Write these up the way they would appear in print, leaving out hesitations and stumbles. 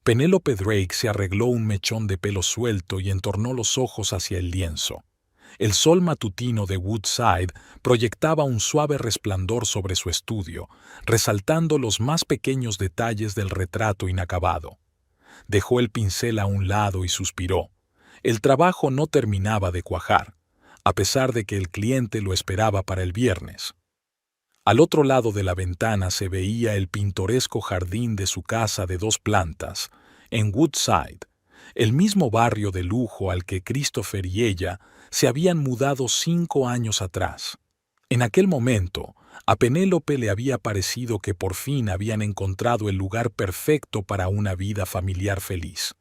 Penélope Drake se arregló un mechón de pelo suelto y entornó los ojos hacia el lienzo. El sol matutino de Woodside proyectaba un suave resplandor sobre su estudio, resaltando los más pequeños detalles del retrato inacabado. Dejó el pincel a un lado y suspiró. El trabajo no terminaba de cuajar, a pesar de que el cliente lo esperaba para el viernes. Al otro lado de la ventana se veía el pintoresco jardín de su casa de 2 plantas, en Woodside, el mismo barrio de lujo al que Christopher y ella se habían mudado 5 años atrás. En aquel momento, a Penélope le había parecido que por fin habían encontrado el lugar perfecto para una vida familiar feliz.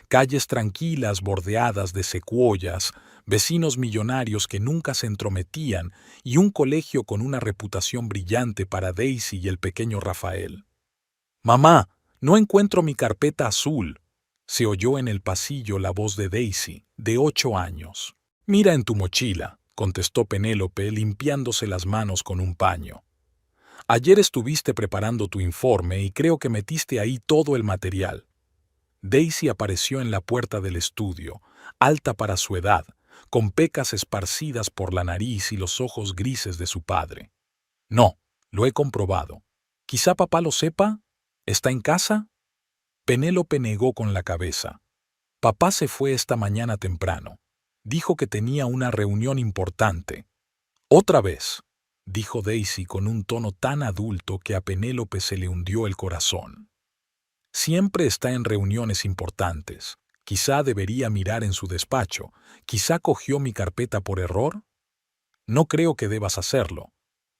Calles tranquilas bordeadas de secuoyas, vecinos millonarios que nunca se entrometían y un colegio con una reputación brillante para Daisy y el pequeño Rafael. «Mamá, no encuentro mi carpeta azul», se oyó en el pasillo la voz de Daisy, de 8 años. «Mira en tu mochila», contestó Penélope limpiándose las manos con un paño. «Ayer estuviste preparando tu informe y creo que metiste ahí todo el material». Daisy apareció en la puerta del estudio, alta para su edad, con pecas esparcidas por la nariz y los ojos grises de su padre. «No, lo he comprobado. ¿Quizá papá lo sepa? ¿Está en casa?» Penélope negó con la cabeza. «Papá se fue esta mañana temprano. Dijo que tenía una reunión importante». «¿Otra vez?», dijo Daisy con un tono tan adulto que a Penélope se le hundió el corazón. «Siempre está en reuniones importantes. Quizá debería mirar en su despacho. ¿Quizá cogió mi carpeta por error?» «No creo que debas hacerlo».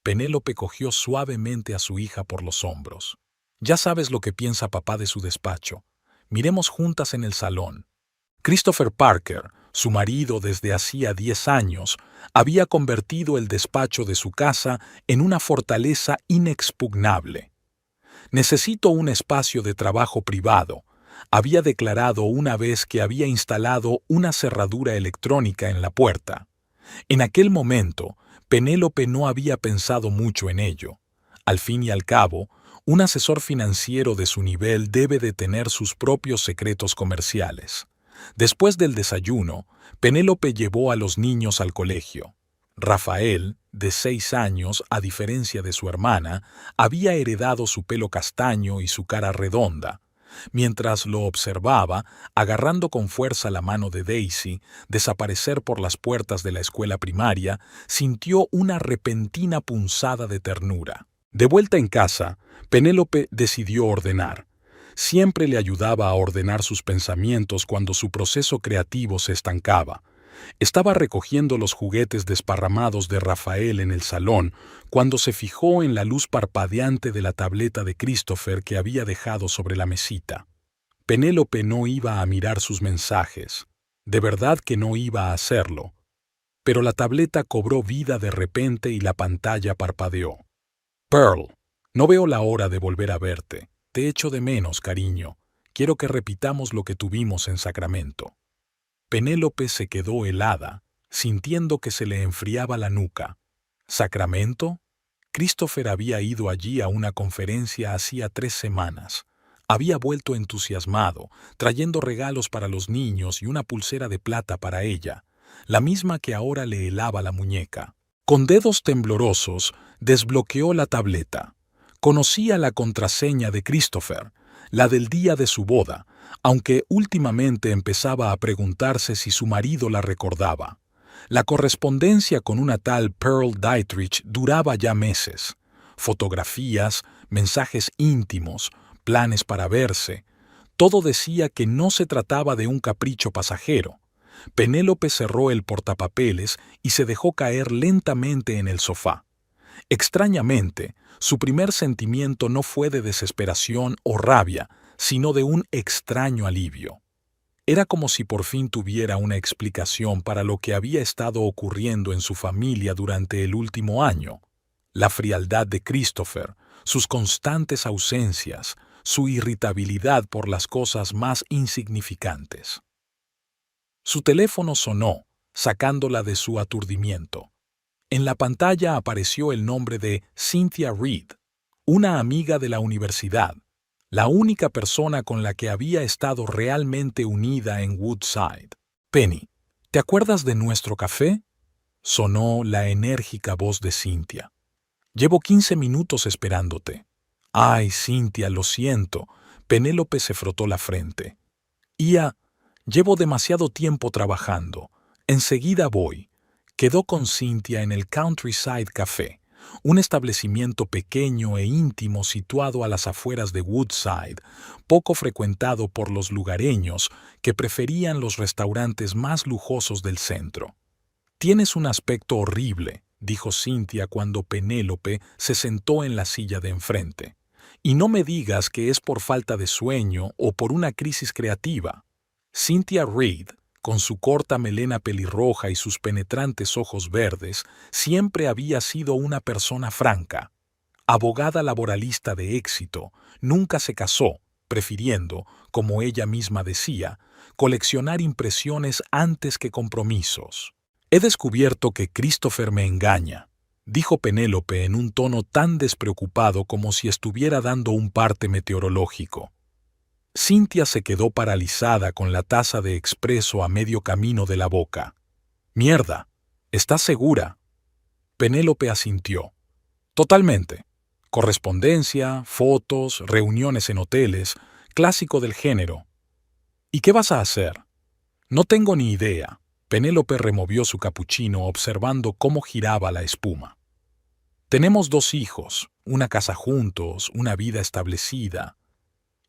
Penélope cogió suavemente a su hija por los hombros. «Ya sabes lo que piensa papá de su despacho. Miremos juntas en el salón». Christopher Parker, su marido desde hacía 10 años, había convertido el despacho de su casa en una fortaleza inexpugnable. «Necesito un espacio de trabajo privado», había declarado una vez que había instalado una cerradura electrónica en la puerta. En aquel momento, Penélope no había pensado mucho en ello. Al fin y al cabo, un asesor financiero de su nivel debe de tener sus propios secretos comerciales. Después del desayuno, Penélope llevó a los niños al colegio. Rafael, de 6 años, a diferencia de su hermana, había heredado su pelo castaño y su cara redonda. Mientras lo observaba, agarrando con fuerza la mano de Daisy, desaparecer por las puertas de la escuela primaria, sintió una repentina punzada de ternura. De vuelta en casa, Penélope decidió ordenar. Siempre le ayudaba a ordenar sus pensamientos cuando su proceso creativo se estancaba. Estaba recogiendo los juguetes desparramados de Rafael en el salón cuando se fijó en la luz parpadeante de la tableta de Christopher que había dejado sobre la mesita. Penélope no iba a mirar sus mensajes. De verdad que no iba a hacerlo. Pero la tableta cobró vida de repente y la pantalla parpadeó. «Pearl, no veo la hora de volver a verte. Te echo de menos, cariño. Quiero que repitamos lo que tuvimos en Sacramento». Penélope se quedó helada, sintiendo que se le enfriaba la nuca. ¿Sacramento? Christopher había ido allí a una conferencia hacía 3 semanas. Había vuelto entusiasmado, trayendo regalos para los niños y una pulsera de plata para ella, la misma que ahora le helaba la muñeca. Con dedos temblorosos, desbloqueó la tableta. Conocía la contraseña de Christopher, la del día de su boda, aunque últimamente empezaba a preguntarse si su marido la recordaba. La correspondencia con una tal Pearl Dietrich duraba ya meses. Fotografías, mensajes íntimos, planes para verse. Todo decía que no se trataba de un capricho pasajero. Penélope cerró el portapapeles y se dejó caer lentamente en el sofá. Extrañamente, su primer sentimiento no fue de desesperación o rabia, sino de un extraño alivio. Era como si por fin tuviera una explicación para lo que había estado ocurriendo en su familia durante el último año. La frialdad de Christopher, sus constantes ausencias, su irritabilidad por las cosas más insignificantes. Su teléfono sonó, sacándola de su aturdimiento. En la pantalla apareció el nombre de Cynthia Reed, una amiga de la universidad. la única persona con la que había estado realmente unida en Woodside. Penny, ¿te acuerdas de nuestro café? Sonó la enérgica voz de Cynthia. Llevo 15 minutos esperándote. Ay, Cynthia, lo siento. Penélope se frotó la frente. Ia, llevo demasiado tiempo trabajando. Enseguida voy. Quedó con Cynthia en el Countryside Café, un establecimiento pequeño e íntimo situado a las afueras de Woodside, poco frecuentado por los lugareños que preferían los restaurantes más lujosos del centro. Tienes un aspecto horrible, dijo Cynthia cuando Penélope se sentó en la silla de enfrente. Y no me digas que es por falta de sueño o por una crisis creativa. Cynthia Reid, con su corta melena pelirroja y sus penetrantes ojos verdes, siempre había sido una persona franca. Abogada laboralista de éxito, nunca se casó, prefiriendo, como ella misma decía, coleccionar impresiones antes que compromisos. He descubierto que Christopher me engaña, dijo Penélope en un tono tan despreocupado como si estuviera dando un parte meteorológico. Cynthia se quedó paralizada con la taza de expreso a medio camino de la boca. «Mierda, ¿estás segura?» Penélope asintió. «Totalmente. Correspondencia, fotos, reuniones en hoteles, clásico del género. ¿Y qué vas a hacer?» «No tengo ni idea». Penélope removió su capuchino observando cómo giraba la espuma. «Tenemos 2 hijos, una casa juntos, una vida establecida.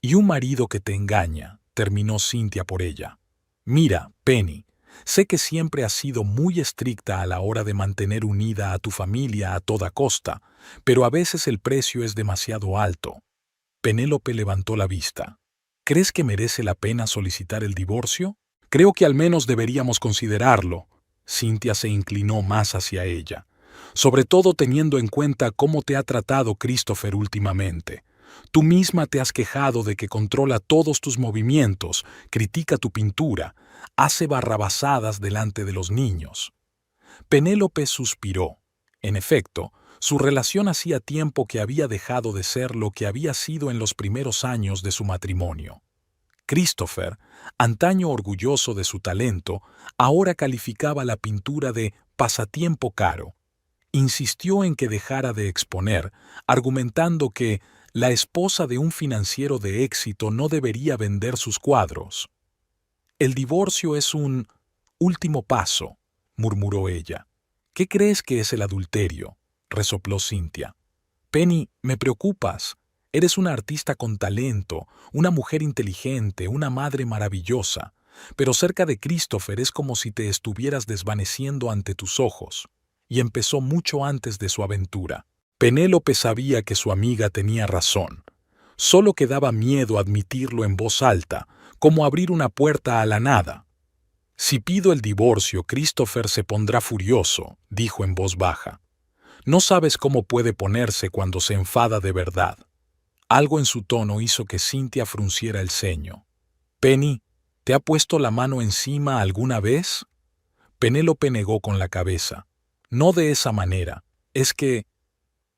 Y un marido que te engaña», terminó Cynthia por ella. «Mira, Penny, sé que siempre has sido muy estricta a la hora de mantener unida a tu familia a toda costa, pero a veces el precio es demasiado alto». Penélope levantó la vista. «¿Crees que merece la pena solicitar el divorcio?» «Creo que al menos deberíamos considerarlo». Cynthia se inclinó más hacia ella. «Sobre todo teniendo en cuenta cómo te ha tratado Christopher últimamente. Tú misma te has quejado de que controla todos tus movimientos, critica tu pintura, hace barrabasadas delante de los niños». Penélope suspiró. En efecto, su relación hacía tiempo que había dejado de ser lo que había sido en los primeros años de su matrimonio. Christopher, antaño orgulloso de su talento, ahora calificaba la pintura de pasatiempo caro. Insistió en que dejara de exponer, argumentando que la esposa de un financiero de éxito no debería vender sus cuadros. «El divorcio es un último paso», murmuró ella. «¿Qué crees que es el adulterio?», resopló Cynthia. «Penny, me preocupas. Eres una artista con talento, una mujer inteligente, una madre maravillosa, pero cerca de Christopher es como si te estuvieras desvaneciendo ante tus ojos». Y empezó mucho antes de su aventura. Penélope sabía que su amiga tenía razón. Solo quedaba miedo admitirlo en voz alta, como abrir una puerta a la nada. «Si pido el divorcio, Christopher se pondrá furioso», dijo en voz baja. «No sabes cómo puede ponerse cuando se enfada de verdad». Algo en su tono hizo que Cynthia frunciera el ceño. «Penny, ¿te ha puesto la mano encima alguna vez?» Penélope negó con la cabeza. «No de esa manera. Es que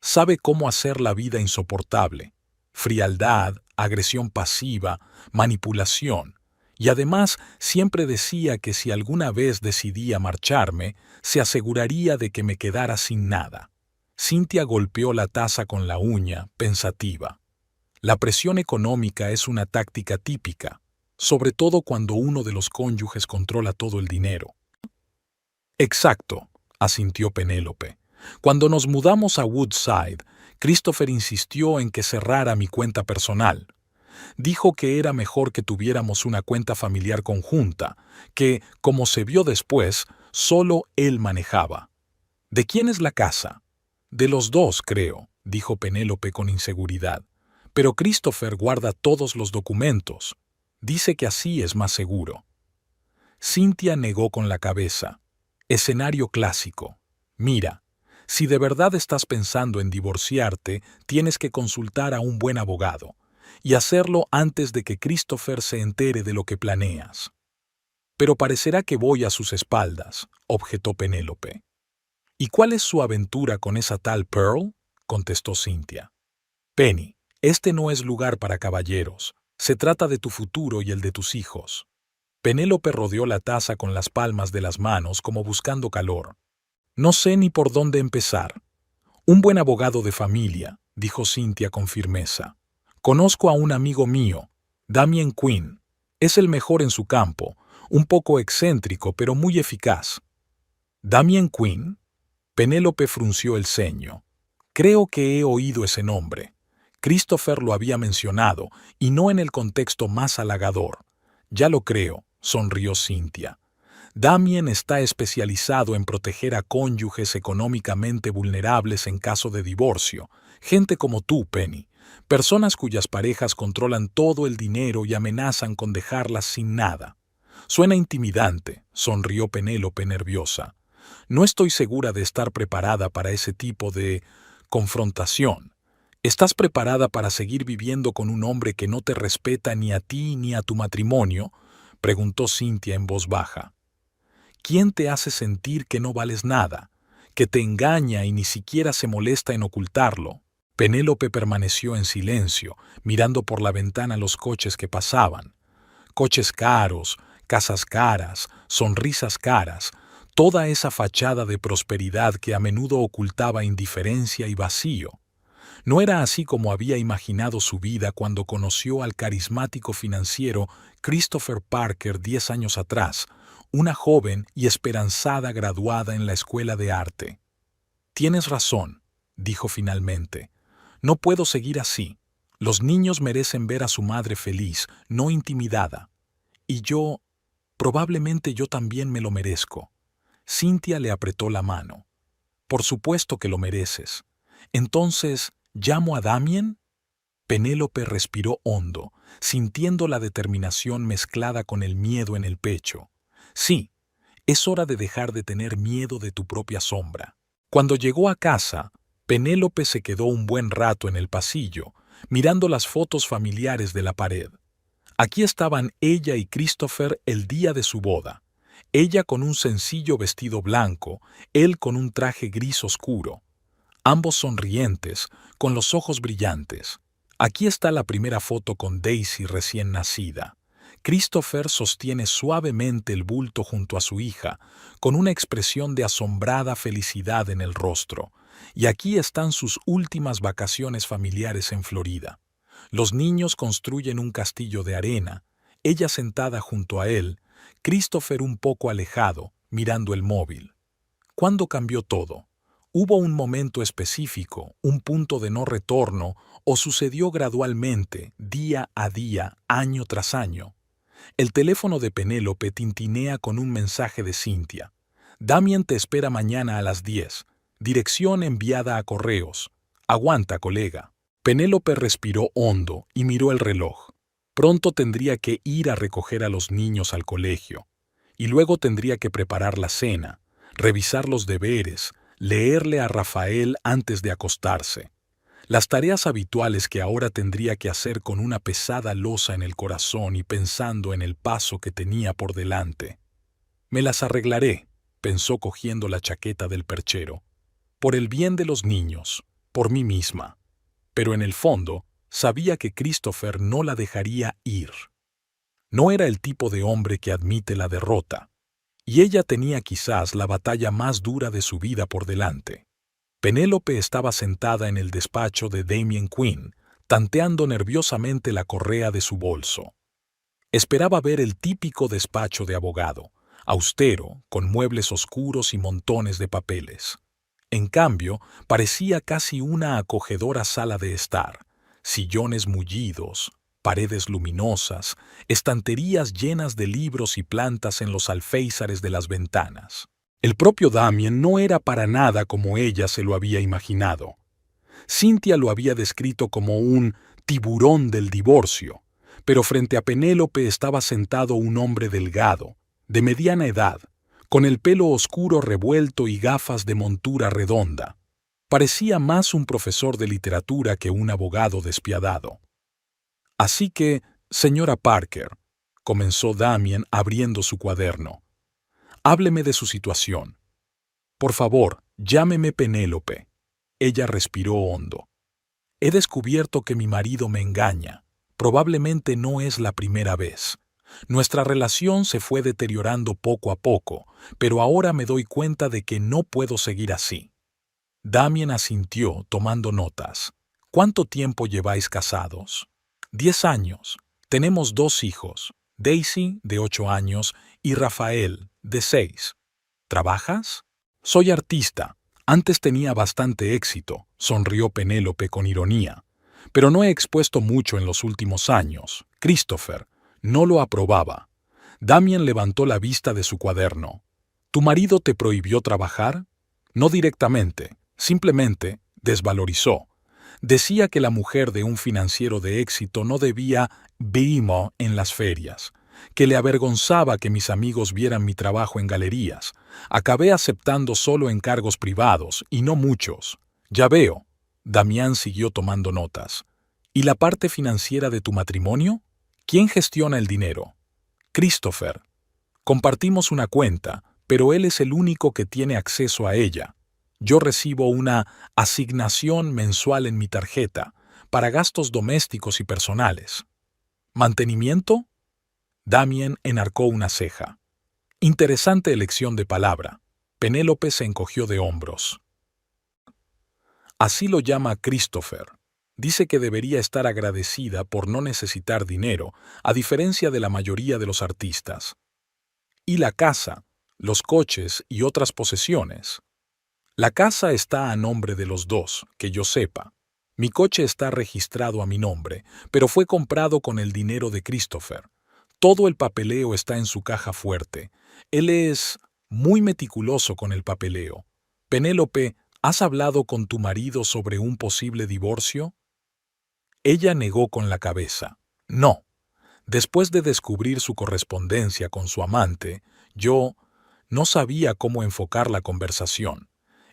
sabe cómo hacer la vida insoportable. Frialdad, agresión pasiva, manipulación. Y además siempre decía que si alguna vez decidía marcharme, se aseguraría de que me quedara sin nada». Cynthia golpeó la taza con la uña, pensativa. La presión económica es una táctica típica, sobre todo cuando uno de los cónyuges controla todo el dinero. «Exacto», asintió Penélope. «Cuando nos mudamos a Woodside, Christopher insistió en que cerrara mi cuenta personal. Dijo que era mejor que tuviéramos una cuenta familiar conjunta, que, como se vio después, solo él manejaba». «¿De quién es la casa?» «De los 2, creo», dijo Penélope con inseguridad. «Pero Christopher guarda todos los documentos. Dice que así es más seguro». Cynthia negó con la cabeza. «Escenario clásico. Mira, si de verdad estás pensando en divorciarte, tienes que consultar a un buen abogado, y hacerlo antes de que Christopher se entere de lo que planeas». «Pero parecerá que voy a sus espaldas», objetó Penélope. «¿Y cuál es su aventura con esa tal Pearl?», contestó Cynthia. «Penny, Este no es lugar para caballeros. Se trata de tu futuro y el de tus hijos. Penélope rodeó la taza con las palmas de las manos como buscando calor. No sé ni por dónde empezar. Un buen abogado de familia, dijo Cynthia con firmeza. Conozco a un amigo mío, Damien Quinn. Es el mejor en su campo, un poco excéntrico pero muy eficaz. ¿Damien Quinn? Penélope frunció el ceño. Creo que he oído ese nombre. Christopher lo había mencionado, y no en el contexto más halagador. Ya lo creo, sonrió Cynthia. Damien está especializado en proteger a cónyuges económicamente vulnerables en caso de divorcio, gente como tú, Penny, personas cuyas parejas controlan todo el dinero y amenazan con dejarlas sin nada. Suena intimidante, sonrió Penélope nerviosa. No estoy segura de estar preparada para ese tipo de confrontación. ¿Estás preparada para seguir viviendo con un hombre que no te respeta ni a ti ni a tu matrimonio?, preguntó Cynthia en voz baja. ¿Quién te hace sentir que no vales nada, que te engaña y ni siquiera se molesta en ocultarlo? Penélope permaneció en silencio, mirando por la ventana los coches que pasaban. Coches caros, casas caras, sonrisas caras, toda esa fachada de prosperidad que a menudo ocultaba indiferencia y vacío. No era así como había imaginado su vida cuando conoció al carismático financiero Christopher Parker 10 años atrás, una joven y esperanzada graduada en la escuela de arte. Tienes razón, dijo finalmente. No puedo seguir así. Los niños merecen ver a su madre feliz, no intimidada. Y probablemente yo también me lo merezco. Cynthia le apretó la mano. Por supuesto que lo mereces. Entonces, ¿llamo a Damien? Penélope respiró hondo, sintiendo la determinación mezclada con el miedo en el pecho. Sí, es hora de dejar de tener miedo de tu propia sombra. Cuando llegó a casa, Penélope se quedó un buen rato en el pasillo, mirando las fotos familiares de la pared. Aquí estaban ella y Christopher el día de su boda. Ella con un sencillo vestido blanco, él con un traje gris oscuro. Ambos sonrientes, con los ojos brillantes. Aquí está la primera foto con Daisy recién nacida. Christopher sostiene suavemente el bulto junto a su hija, con una expresión de asombrada felicidad en el rostro. Y aquí están sus últimas vacaciones familiares en Florida. Los niños construyen un castillo de arena, ella sentada junto a él, Christopher un poco alejado, mirando el móvil. ¿Cuándo cambió todo? ¿Hubo un momento específico, un punto de no retorno, o sucedió gradualmente, día a día, año tras año? El teléfono de Penélope tintinea con un mensaje de Cynthia. Damien te espera mañana a las 10. Dirección enviada a correos. Aguanta, colega. Penélope respiró hondo y miró el reloj. Pronto tendría que ir a recoger a los niños al colegio. Y luego tendría que preparar la cena, revisar los deberes, leerle a Rafael antes de acostarse. Las tareas habituales que ahora tendría que hacer con una pesada losa en el corazón y pensando en el paso que tenía por delante. Me las arreglaré, pensó cogiendo la chaqueta del perchero. Por el bien de los niños, por mí misma. Pero en el fondo, sabía que Christopher no la dejaría ir. No era el tipo de hombre que admite la derrota. Y ella tenía quizás la batalla más dura de su vida por delante. Penélope estaba sentada en el despacho de Damien Quinn, tanteando nerviosamente la correa de su bolso. Esperaba ver el típico despacho de abogado, austero, con muebles oscuros y montones de papeles. En cambio, parecía casi una acogedora sala de estar, sillones mullidos, paredes luminosas, estanterías llenas de libros y plantas en los alféizares de las ventanas. El propio Damien no era para nada como ella se lo había imaginado. Cynthia lo había descrito como un tiburón del divorcio, pero frente a Penélope estaba sentado un hombre delgado, de mediana edad, con el pelo oscuro revuelto y gafas de montura redonda. Parecía más un profesor de literatura que un abogado despiadado. Así que, señora Parker, comenzó Damien abriendo su cuaderno, hábleme de su situación. Por favor, llámeme Penélope. Ella respiró hondo. He descubierto que mi marido me engaña. Probablemente no es la primera vez. Nuestra relación se fue deteriorando poco a poco, pero ahora me doy cuenta de que no puedo seguir así. Damien asintió, tomando notas. ¿Cuánto tiempo lleváis casados? 10 años. Tenemos 2 hijos, Daisy, de 8 años, y Rafael, de 6. ¿Trabajas? Soy artista. Antes tenía bastante éxito, sonrió Penélope con ironía. Pero no he expuesto mucho en los últimos años. Christopher no lo aprobaba. Damien levantó la vista de su cuaderno. ¿Tu marido te prohibió trabajar? No directamente, simplemente desvalorizó. Decía que la mujer de un financiero de éxito no debía vimo en las ferias, que le avergonzaba que mis amigos vieran mi trabajo en galerías. Acabé aceptando solo encargos privados, y no muchos. Ya veo. Damián siguió tomando notas. ¿Y la parte financiera de tu matrimonio? ¿Quién gestiona el dinero? Christopher. Compartimos una cuenta, pero él es el único que tiene acceso a ella. Yo recibo una asignación mensual en mi tarjeta para gastos domésticos y personales. ¿Mantenimiento? Damien enarcó una ceja. Interesante elección de palabra. Penélope se encogió de hombros. Así lo llama Christopher. Dice que debería estar agradecida por no necesitar dinero, a diferencia de la mayoría de los artistas. ¿Y la casa, los coches y otras posesiones? La casa está a nombre de los dos, que yo sepa. Mi coche está registrado a mi nombre, pero fue comprado con el dinero de Christopher. Todo el papeleo está en su caja fuerte. Él es muy meticuloso con el papeleo. Penélope, ¿has hablado con tu marido sobre un posible divorcio? Ella negó con la cabeza. No. Después de descubrir su correspondencia con su amante, yo no sabía cómo enfocar la conversación.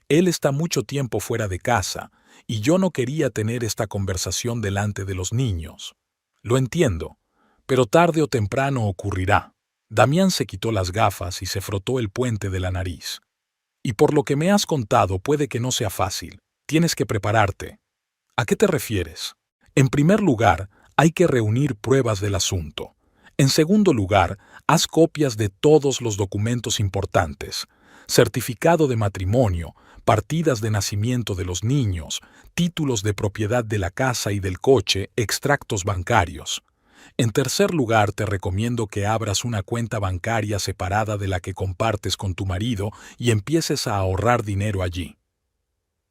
Él está mucho tiempo fuera de casa, y yo no quería tener esta conversación delante de los niños. Lo entiendo, pero tarde o temprano ocurrirá. Damián se quitó las gafas y se frotó el puente de la nariz. Y por lo que me has contado puede que no sea fácil. Tienes que prepararte. ¿A qué te refieres? En primer lugar, hay que reunir pruebas del asunto. En segundo lugar, haz copias de todos los documentos importantes. Certificado de matrimonio, partidas de nacimiento de los niños, títulos de propiedad de la casa y del coche, extractos bancarios. En tercer lugar, te recomiendo que abras una cuenta bancaria separada de la que compartes con tu marido y empieces a ahorrar dinero allí.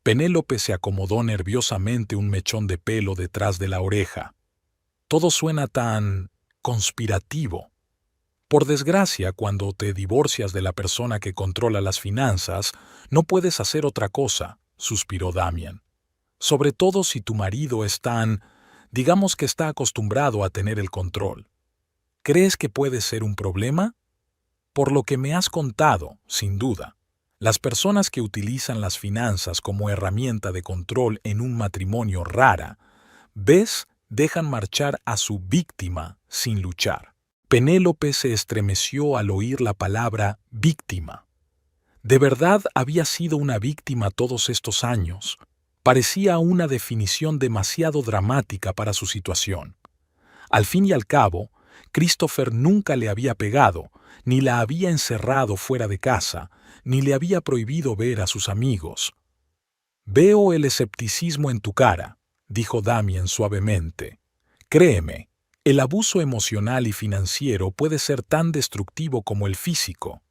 Penélope se acomodó nerviosamente un mechón de pelo detrás de la oreja. Todo suena tan conspirativo. Por desgracia, cuando te divorcias de la persona que controla las finanzas, no puedes hacer otra cosa, suspiró Damien. Sobre todo si tu marido es digamos que está acostumbrado a tener el control. ¿Crees que puede ser un problema? Por lo que me has contado, sin duda. Las personas que utilizan las finanzas como herramienta de control en un matrimonio rara, dejan marchar a su víctima sin luchar. Penélope se estremeció al oír la palabra víctima. ¿De verdad había sido una víctima todos estos años? Parecía una definición demasiado dramática para su situación. Al fin y al cabo, Christopher nunca le había pegado, ni la había encerrado fuera de casa, ni le había prohibido ver a sus amigos. Veo el escepticismo en tu cara, dijo Damien suavemente. Créeme, el abuso emocional y financiero puede ser tan destructivo como el físico.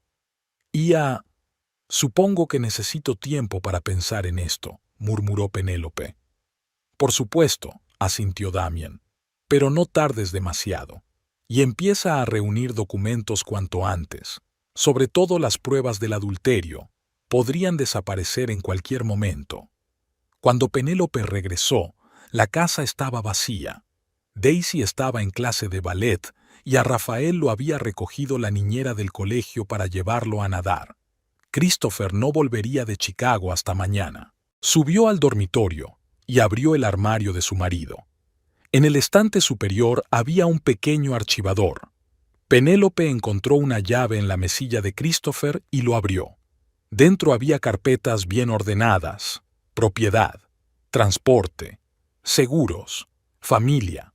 Supongo que necesito tiempo para pensar en esto, murmuró Penélope. Por supuesto, asintió Damien, pero no tardes demasiado. Y empieza a reunir documentos cuanto antes. Sobre todo las pruebas del adulterio. Podrían desaparecer en cualquier momento. Cuando Penélope regresó, la casa estaba vacía. Daisy estaba en clase de ballet y a Rafael lo había recogido la niñera del colegio para llevarlo a nadar. Christopher no volvería de Chicago hasta mañana. Subió al dormitorio y abrió el armario de su marido. En el estante superior había un pequeño archivador. Penélope encontró una llave en la mesilla de Christopher y lo abrió. Dentro había carpetas bien ordenadas: propiedad, transporte, seguros, familia.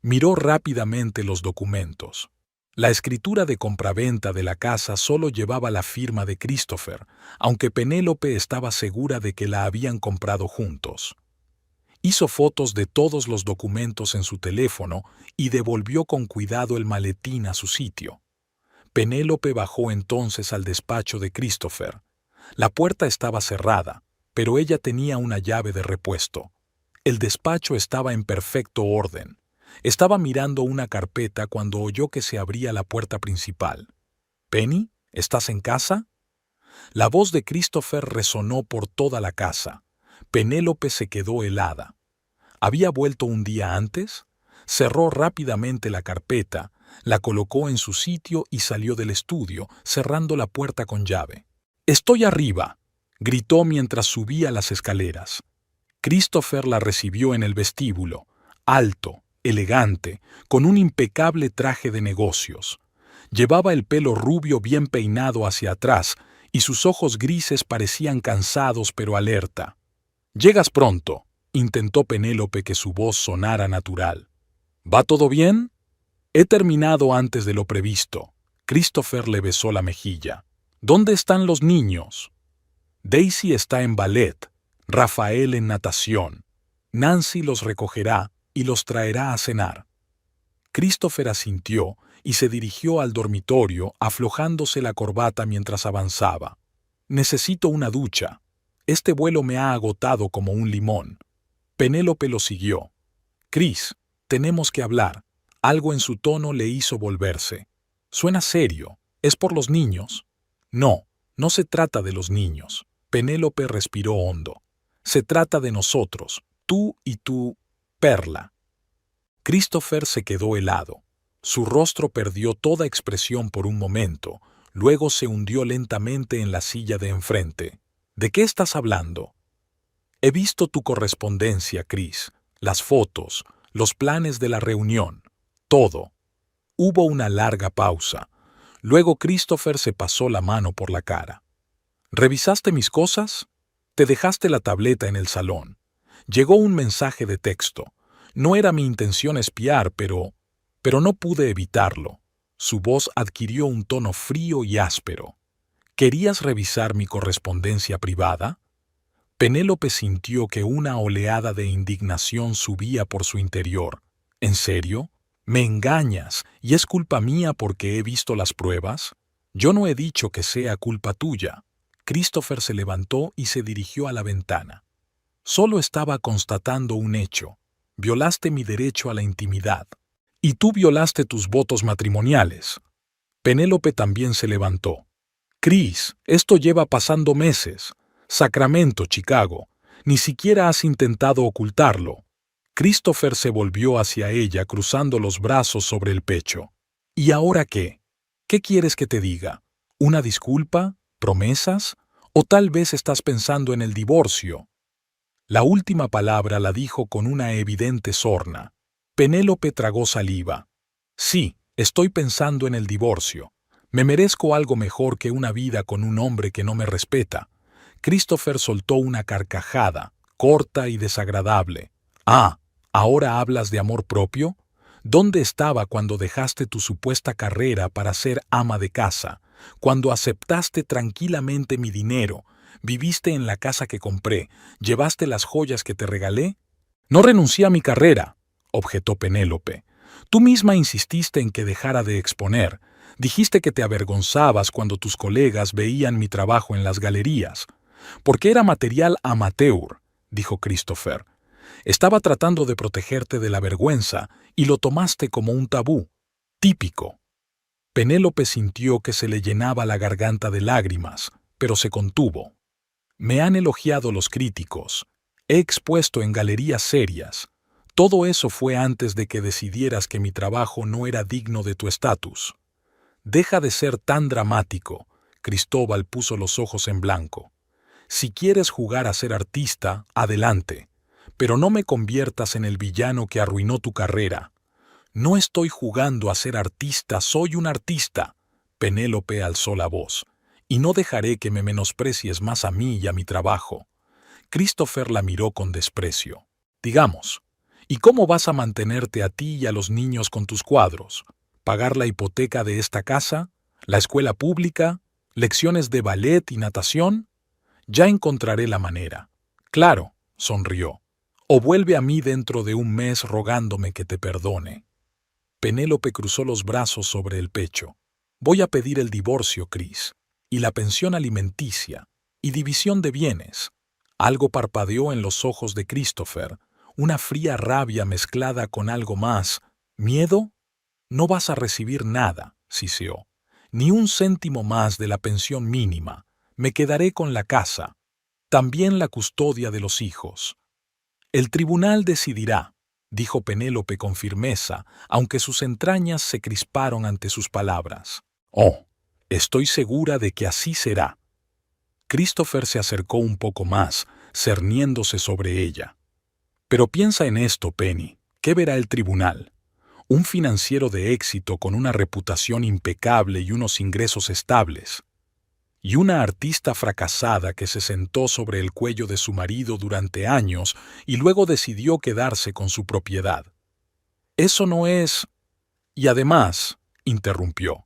Miró rápidamente los documentos. La escritura de compraventa de la casa solo llevaba la firma de Christopher, aunque Penélope estaba segura de que la habían comprado juntos. Hizo fotos de todos los documentos en su teléfono y devolvió con cuidado el maletín a su sitio. Penélope bajó entonces al despacho de Christopher. La puerta estaba cerrada, pero ella tenía una llave de repuesto. El despacho estaba en perfecto orden. Estaba mirando una carpeta cuando oyó que se abría la puerta principal. «Penny, ¿estás en casa?» La voz de Christopher resonó por toda la casa. Penélope se quedó helada. ¿Había vuelto un día antes? Cerró rápidamente la carpeta, la colocó en su sitio y salió del estudio, cerrando la puerta con llave. «¡Estoy arriba!», gritó mientras subía las escaleras. Christopher la recibió en el vestíbulo, alto, elegante, con un impecable traje de negocios. Llevaba el pelo rubio bien peinado hacia atrás y sus ojos grises parecían cansados pero alerta. «Llegas pronto», intentó Penélope que su voz sonara natural. «¿Va todo bien?» «He terminado antes de lo previsto». Christopher le besó la mejilla. «¿Dónde están los niños?» «Daisy está en ballet, Rafael en natación. Nancy los recogerá y los traerá a cenar». Christopher asintió y se dirigió al dormitorio aflojándose la corbata mientras avanzaba. «Necesito una ducha. Este vuelo me ha agotado como un limón». Penélope lo siguió. «Chris, tenemos que hablar». Algo en su tono le hizo volverse. «Suena serio. ¿Es por los niños?» «No, no se trata de los niños». Penélope respiró hondo. «Se trata de nosotros, tú y tu Perla». Christopher se quedó helado. Su rostro perdió toda expresión por un momento, luego se hundió lentamente en la silla de enfrente. «¿De qué estás hablando?» «He visto tu correspondencia, Chris, las fotos, los planes de la reunión, todo». Hubo una larga pausa. Luego Christopher se pasó la mano por la cara. «¿Revisaste mis cosas?» «Te dejaste la tableta en el salón. Llegó un mensaje de texto. No era mi intención espiar, pero no pude evitarlo». Su voz adquirió un tono frío y áspero. «¿Querías revisar mi correspondencia privada?» Penélope sintió que una oleada de indignación subía por su interior. «¿En serio? ¿Me engañas y es culpa mía porque he visto las pruebas?» «Yo no he dicho que sea culpa tuya». Christopher se levantó y se dirigió a la ventana. «Solo estaba constatando un hecho. Violaste mi derecho a la intimidad. Y tú violaste tus votos matrimoniales». Penélope también se levantó. «Chris, esto lleva pasando meses. Sacramento, Chicago. Ni siquiera has intentado ocultarlo». Christopher se volvió hacia ella cruzando los brazos sobre el pecho. «¿Y ahora qué? ¿Qué quieres que te diga? ¿Una disculpa? ¿Promesas? ¿O tal vez estás pensando en el divorcio?» La última palabra la dijo con una evidente sorna. Penélope tragó saliva. «Sí, estoy pensando en el divorcio. Me merezco algo mejor que una vida con un hombre que no me respeta». Christopher soltó una carcajada, corta y desagradable. «Ah, ¿ahora hablas de amor propio? ¿Dónde estaba cuando dejaste tu supuesta carrera para ser ama de casa? Cuando aceptaste tranquilamente mi dinero, viviste en la casa que compré, llevaste las joyas que te regalé?» «No renuncié a mi carrera», objetó Penélope. «Tú misma insististe en que dejara de exponer. Dijiste que te avergonzabas cuando tus colegas veían mi trabajo en las galerías». «Porque era material amateur», dijo Christopher. «Estaba tratando de protegerte de la vergüenza y lo tomaste como un tabú. Típico». Penélope sintió que se le llenaba la garganta de lágrimas, pero se contuvo. «Me han elogiado los críticos. He expuesto en galerías serias. Todo eso fue antes de que decidieras que mi trabajo no era digno de tu estatus». «Deja de ser tan dramático». Cristóbal puso los ojos en blanco. «Si quieres jugar a ser artista, adelante. Pero no me conviertas en el villano que arruinó tu carrera». «No estoy jugando a ser artista, soy un artista». Penélope alzó la voz. «Y no dejaré que me menosprecies más a mí y a mi trabajo». Christopher la miró con desprecio. Digamos, ¿y cómo vas a mantenerte a ti y a los niños con tus cuadros? ¿Pagar la hipoteca de esta casa? ¿La escuela pública? ¿Lecciones de ballet y natación? Ya encontraré la manera. Claro, sonrió. O vuelve a mí dentro de un mes rogándome que te perdone. Penélope cruzó los brazos sobre el pecho. Voy a pedir el divorcio, Chris, y la pensión alimenticia, y división de bienes. Algo parpadeó en los ojos de Christopher, una fría rabia mezclada con algo más. ¿Miedo? No vas a recibir nada, siseó. Ni un céntimo más de la pensión mínima. Me quedaré con la casa. También la custodia de los hijos. El tribunal decidirá, dijo Penélope con firmeza, aunque sus entrañas se crisparon ante sus palabras. Oh, estoy segura de que así será. Christopher se acercó un poco más, cerniéndose sobre ella. Pero piensa en esto, Penny. ¿Qué verá el tribunal? Un financiero de éxito con una reputación impecable y unos ingresos estables. Y una artista fracasada que se sentó sobre el cuello de su marido durante años y luego decidió quedarse con su propiedad. Eso no es... Y además, interrumpió,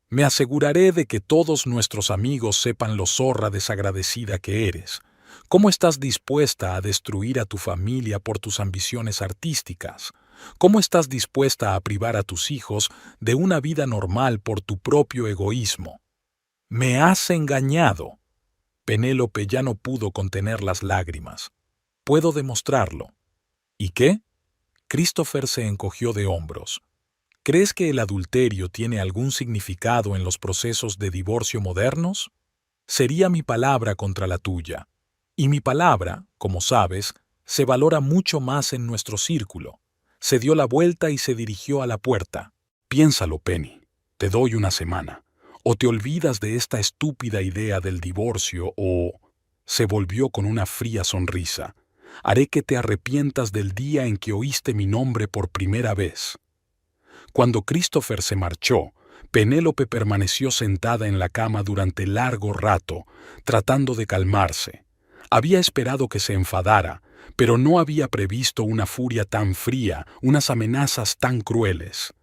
me aseguraré de que todos nuestros amigos sepan lo zorra desagradecida que eres. ¿Cómo estás dispuesta a destruir a tu familia por tus ambiciones artísticas? ¿Cómo estás dispuesta a privar a tus hijos de una vida normal por tu propio egoísmo? ¡Me has engañado! Penélope ya no pudo contener las lágrimas. Puedo demostrarlo. ¿Y qué? Christopher se encogió de hombros. ¿Crees que el adulterio tiene algún significado en los procesos de divorcio modernos? Sería mi palabra contra la tuya. Y mi palabra, como sabes, se valora mucho más en nuestro círculo. Se dio la vuelta y se dirigió a la puerta. Piénsalo, Penny. Te doy una semana. O te olvidas de esta estúpida idea del divorcio o... Se volvió con una fría sonrisa. Haré que te arrepientas del día en que oíste mi nombre por primera vez. Cuando Christopher se marchó, Penélope permaneció sentada en la cama durante largo rato, tratando de calmarse. Había esperado que se enfadara, pero no había previsto una furia tan fría, unas amenazas tan crueles.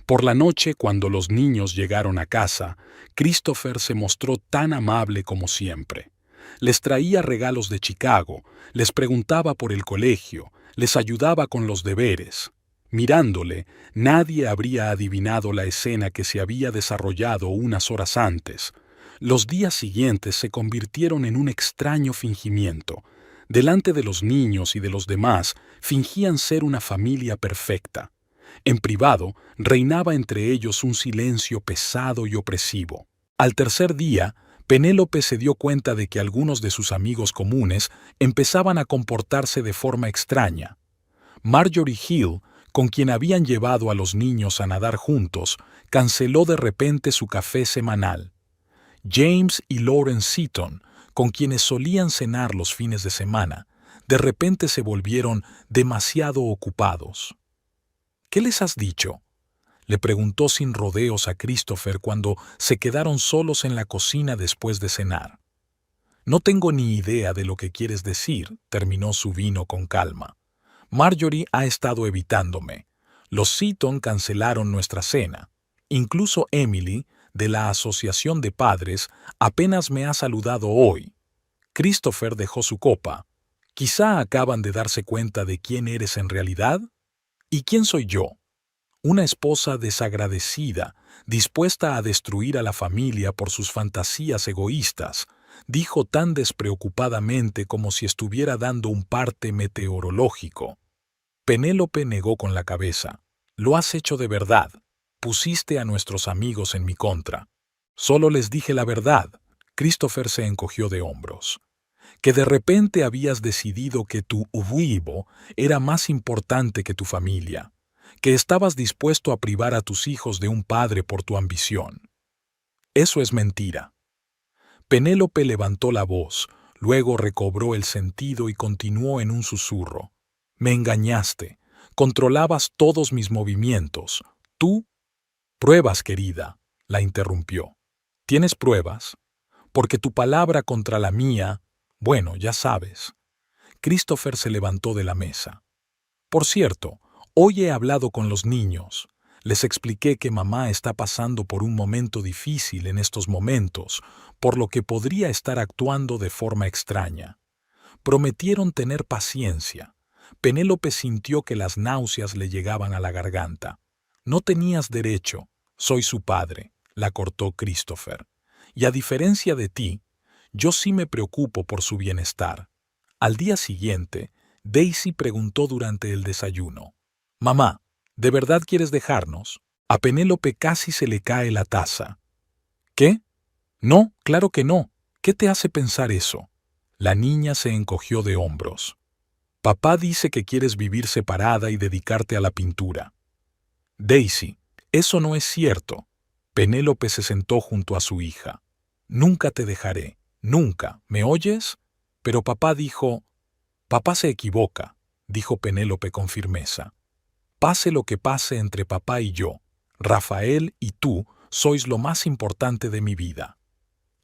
Por la noche, cuando los niños llegaron a casa, Christopher se mostró tan amable como siempre. Les traía regalos de Chicago, les preguntaba por el colegio, les ayudaba con los deberes. Mirándole, nadie habría adivinado la escena que se había desarrollado unas horas antes. Los días siguientes se convirtieron en un extraño fingimiento. Delante de los niños y de los demás, fingían ser una familia perfecta. En privado, reinaba entre ellos un silencio pesado y opresivo. Al tercer día, Penélope se dio cuenta de que algunos de sus amigos comunes empezaban a comportarse de forma extraña. Marjorie Hill, con quien habían llevado a los niños a nadar juntos, canceló de repente su café semanal. James y Lauren Seaton, con quienes solían cenar los fines de semana, de repente se volvieron demasiado ocupados. ¿Qué les has dicho?, le preguntó sin rodeos a Christopher cuando se quedaron solos en la cocina después de cenar. No tengo ni idea de lo que quieres decir, terminó su vino con calma. Marjorie ha estado evitándome. Los Seaton cancelaron nuestra cena. Incluso Emily, de la Asociación de Padres, apenas me ha saludado hoy. Christopher dejó su copa. ¿Quizá acaban de darse cuenta de quién eres en realidad? ¿Y quién soy yo? Una esposa desagradecida, dispuesta a destruir a la familia por sus fantasías egoístas, dijo tan despreocupadamente como si estuviera dando un parte meteorológico. Penélope negó con la cabeza. Lo has hecho de verdad. Pusiste a nuestros amigos en mi contra. Solo les dije la verdad. Christopher se encogió de hombros. Que de repente habías decidido que tu uvivo era más importante que tu familia, que estabas dispuesto a privar a tus hijos de un padre por tu ambición. Eso es mentira. Penélope levantó la voz, luego recobró el sentido y continuó en un susurro. Me engañaste, controlabas todos mis movimientos. Tú... Pruebas, querida, la interrumpió. ¿Tienes pruebas? Porque tu palabra contra la mía... Bueno, ya sabes. Christopher se levantó de la mesa. Por cierto, hoy he hablado con los niños. Les expliqué que mamá está pasando por un momento difícil en estos momentos, por lo que podría estar actuando de forma extraña. Prometieron tener paciencia. Penélope sintió que las náuseas le llegaban a la garganta. No tenías derecho. Soy su padre, la cortó Christopher. Y a diferencia de ti, yo sí me preocupo por su bienestar. Al día siguiente, Daisy preguntó durante el desayuno: «Mamá, ¿de verdad quieres dejarnos?» A Penélope casi se le cae la taza. «¿Qué? No, claro que no. ¿Qué te hace pensar eso?» La niña se encogió de hombros. «Papá dice que quieres vivir separada y dedicarte a la pintura». «Daisy, eso no es cierto». Penélope se sentó junto a su hija. «Nunca te dejaré, nunca, ¿me oyes?» Pero papá dijo... «Papá se equivoca», dijo Penélope con firmeza. «Pase lo que pase entre papá y yo, Rafael y tú sois lo más importante de mi vida».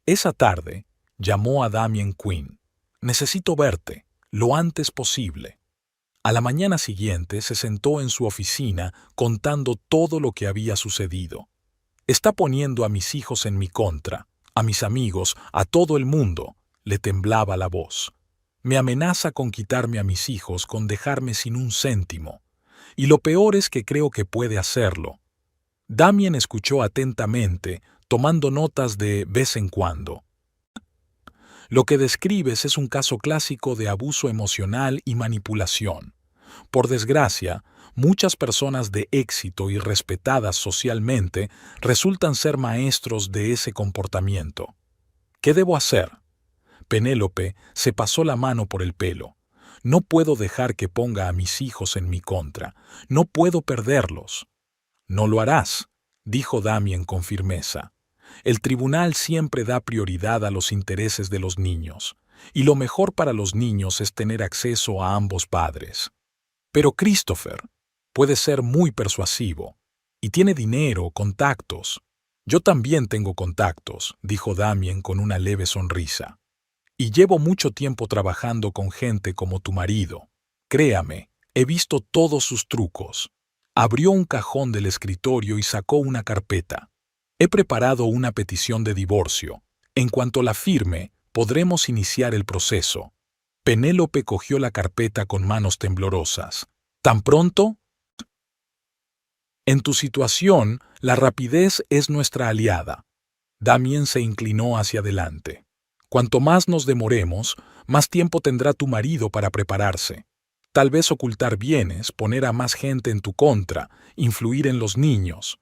Esa tarde, llamó a Damien Quinn. «Necesito verte, lo antes posible». A la mañana siguiente se sentó en su oficina contando todo lo que había sucedido. «Está poniendo a mis hijos en mi contra, a mis amigos, a todo el mundo», le temblaba la voz. «Me amenaza con quitarme a mis hijos, con dejarme sin un céntimo. Y lo peor es que creo que puede hacerlo». Damien escuchó atentamente, tomando notas de vez en cuando. «Lo que describes es un caso clásico de abuso emocional y manipulación. Por desgracia, muchas personas de éxito y respetadas socialmente resultan ser maestros de ese comportamiento. ¿Qué debo hacer?» Penélope se pasó la mano por el pelo. «No puedo dejar que ponga a mis hijos en mi contra. No puedo perderlos». «No lo harás», dijo Damien con firmeza. «El tribunal siempre da prioridad a los intereses de los niños, y lo mejor para los niños es tener acceso a ambos padres». «Pero Christopher puede ser muy persuasivo, y tiene dinero, contactos». «Yo también tengo contactos», dijo Damien con una leve sonrisa. «Y llevo mucho tiempo trabajando con gente como tu marido. Créame, he visto todos sus trucos». Abrió un cajón del escritorio y sacó una carpeta. «He preparado una petición de divorcio. En cuanto la firme, podremos iniciar el proceso». Penélope cogió la carpeta con manos temblorosas. «¿Tan pronto?» «En tu situación, la rapidez es nuestra aliada». Damien se inclinó hacia adelante. «Cuanto más nos demoremos, más tiempo tendrá tu marido para prepararse. Tal vez ocultar bienes, poner a más gente en tu contra, influir en los niños».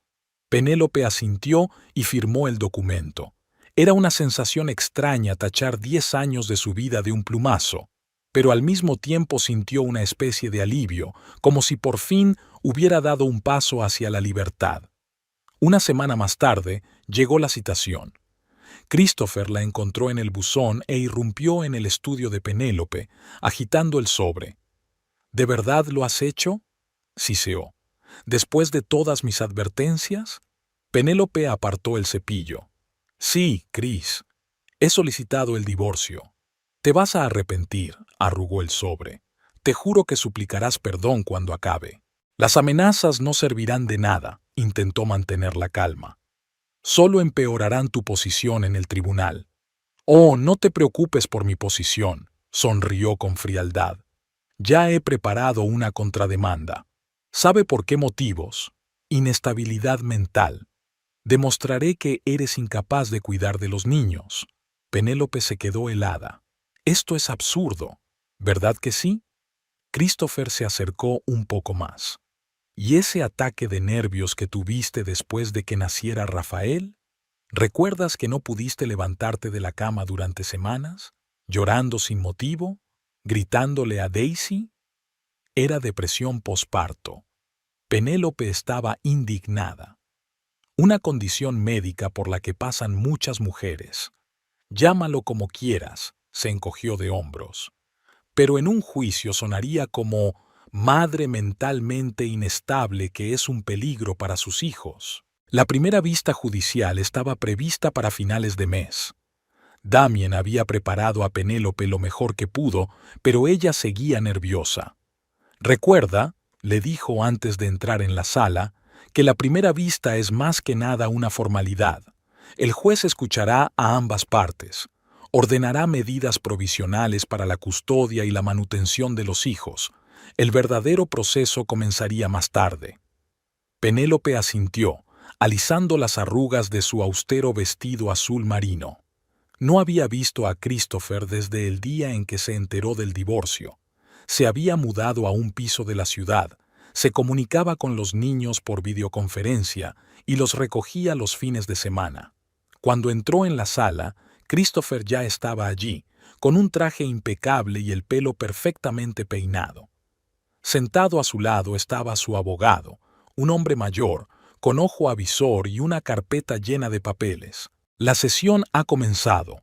Penélope asintió y firmó el documento. Era una sensación extraña tachar 10 años de su vida de un plumazo, pero al mismo tiempo sintió una especie de alivio, como si por fin hubiera dado un paso hacia la libertad. Una semana más tarde llegó la citación. Christopher la encontró en el buzón e irrumpió en el estudio de Penélope, agitando el sobre. «¿De verdad lo has hecho?», siseó. «¿Después de todas mis advertencias?». Penélope apartó el cepillo. «Sí, Chris. He solicitado el divorcio». «Te vas a arrepentir», arrugó el sobre. «Te juro que suplicarás perdón cuando acabe». «Las amenazas no servirán de nada», intentó mantener la calma. «Solo empeorarán tu posición en el tribunal». «Oh, no te preocupes por mi posición», sonrió con frialdad. «Ya he preparado una contrademanda. ¿Sabe por qué motivos? Inestabilidad mental. Demostraré que eres incapaz de cuidar de los niños». Penélope se quedó helada. «Esto es absurdo, ¿verdad que sí?». Christopher se acercó un poco más. «¿Y ese ataque de nervios que tuviste después de que naciera Rafael? ¿Recuerdas que no pudiste levantarte de la cama durante semanas, llorando sin motivo, gritándole a Daisy?» Era depresión posparto. Penélope estaba indignada. «Una condición médica por la que pasan muchas mujeres. Llámalo como quieras», se encogió de hombros. «Pero en un juicio sonaría como madre mentalmente inestable que es un peligro para sus hijos». La primera vista judicial estaba prevista para finales de mes. Damien había preparado a Penélope lo mejor que pudo, pero ella seguía nerviosa. «Recuerda», le dijo antes de entrar en la sala, «que la primera vista es más que nada una formalidad. El juez escuchará a ambas partes. Ordenará medidas provisionales para la custodia y la manutención de los hijos. El verdadero proceso comenzaría más tarde». Penélope asintió, alisando las arrugas de su austero vestido azul marino. No había visto a Christopher desde el día en que se enteró del divorcio. Se había mudado a un piso de la ciudad, se comunicaba con los niños por videoconferencia y los recogía los fines de semana. Cuando entró en la sala, Christopher ya estaba allí, con un traje impecable y el pelo perfectamente peinado. Sentado a su lado estaba su abogado, un hombre mayor, con ojo avisor y una carpeta llena de papeles. La sesión ha comenzado.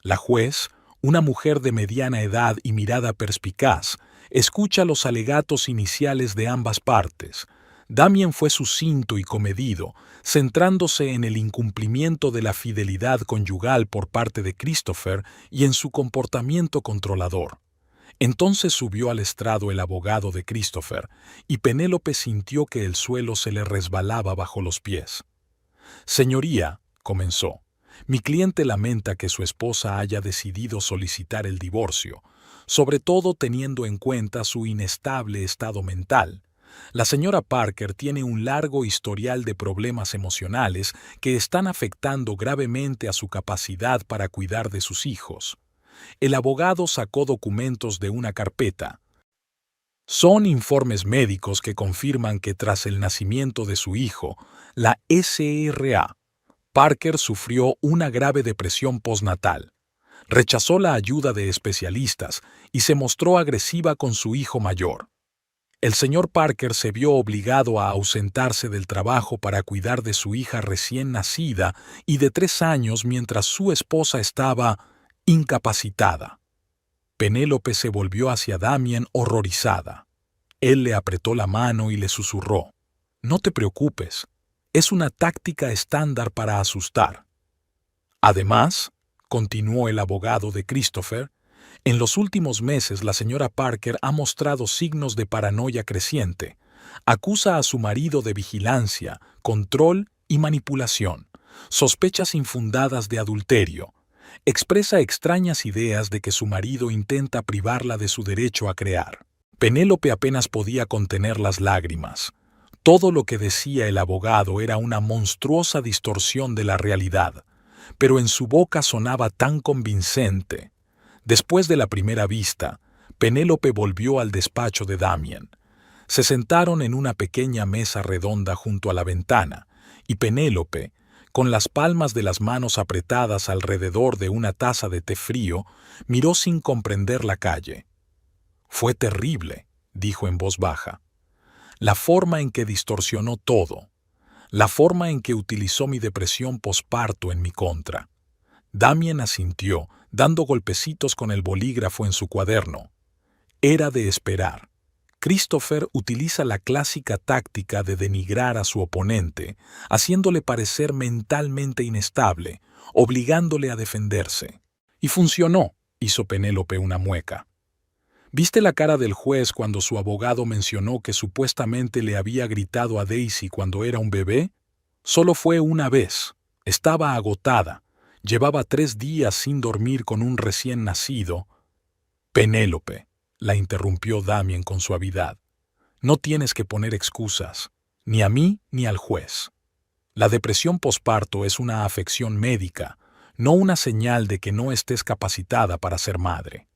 La juez, una mujer de mediana edad y mirada perspicaz, escucha los alegatos iniciales de ambas partes. Damien fue sucinto y comedido, centrándose en el incumplimiento de la fidelidad conyugal por parte de Christopher y en su comportamiento controlador. Entonces subió al estrado el abogado de Christopher, y Penélope sintió que el suelo se le resbalaba bajo los pies. «Señoría», comenzó, «mi cliente lamenta que su esposa haya decidido solicitar el divorcio, sobre todo teniendo en cuenta su inestable estado mental. La señora Parker tiene un largo historial de problemas emocionales que están afectando gravemente a su capacidad para cuidar de sus hijos». El abogado sacó documentos de una carpeta. Son informes médicos que confirman que tras el nacimiento de su hijo, la SRA, Parker sufrió una grave depresión postnatal. Rechazó la ayuda de especialistas y se mostró agresiva con su hijo mayor. El señor Parker se vio obligado a ausentarse del trabajo para cuidar de su hija recién nacida y de 3 años mientras su esposa estaba incapacitada. Penélope se volvió hacia Damien horrorizada. Él le apretó la mano y le susurró: «No te preocupes, es una táctica estándar para asustar». Además, continuó el abogado de Christopher, en los últimos meses la señora Parker ha mostrado signos de paranoia creciente. Acusa a su marido de vigilancia, control y manipulación, sospechas infundadas de adulterio. Expresa extrañas ideas de que su marido intenta privarla de su derecho a crear. Penélope apenas podía contener las lágrimas. Todo lo que decía el abogado era una monstruosa distorsión de la realidad, pero en su boca sonaba tan convincente. Después de la primera vista, Penélope volvió al despacho de Damien. Se sentaron en una pequeña mesa redonda junto a la ventana, y Penélope, con las palmas de las manos apretadas alrededor de una taza de té frío, miró sin comprender la calle. «Fue terrible», dijo en voz baja. «La forma en que distorsionó todo. La forma en que utilizó mi depresión posparto en mi contra». Damien asintió, dando golpecitos con el bolígrafo en su cuaderno. Era de esperar. Christopher utiliza la clásica táctica de denigrar a su oponente, haciéndole parecer mentalmente inestable, obligándole a defenderse. Y funcionó, hizo Penélope una mueca. ¿Viste la cara del juez cuando su abogado mencionó que supuestamente le había gritado a Daisy cuando era un bebé? Solo fue una vez. Estaba agotada. Llevaba 3 días sin dormir con un recién nacido. Penélope, la interrumpió Damien con suavidad. No tienes que poner excusas, ni a mí ni al juez. La depresión posparto es una afección médica, no una señal de que no estés capacitada para ser madre.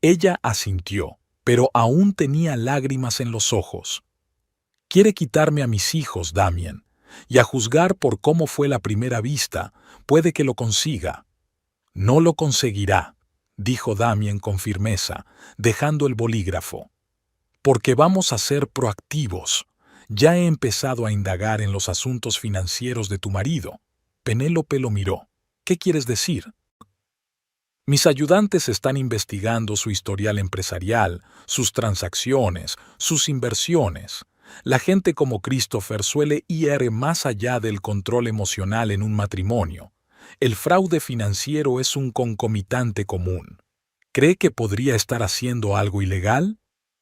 Ella asintió, pero aún tenía lágrimas en los ojos. Quiere quitarme a mis hijos, Damien, y a juzgar por cómo fue la primera vista, puede que lo consiga. No lo conseguirá, dijo Damien con firmeza, dejando el bolígrafo. Porque vamos a ser proactivos. Ya he empezado a indagar en los asuntos financieros de tu marido. Penélope lo miró. ¿Qué quieres decir? Mis ayudantes están investigando su historial empresarial, sus transacciones, sus inversiones. La gente como Christopher suele ir más allá del control emocional en un matrimonio. El fraude financiero es un concomitante común. ¿Cree que podría estar haciendo algo ilegal?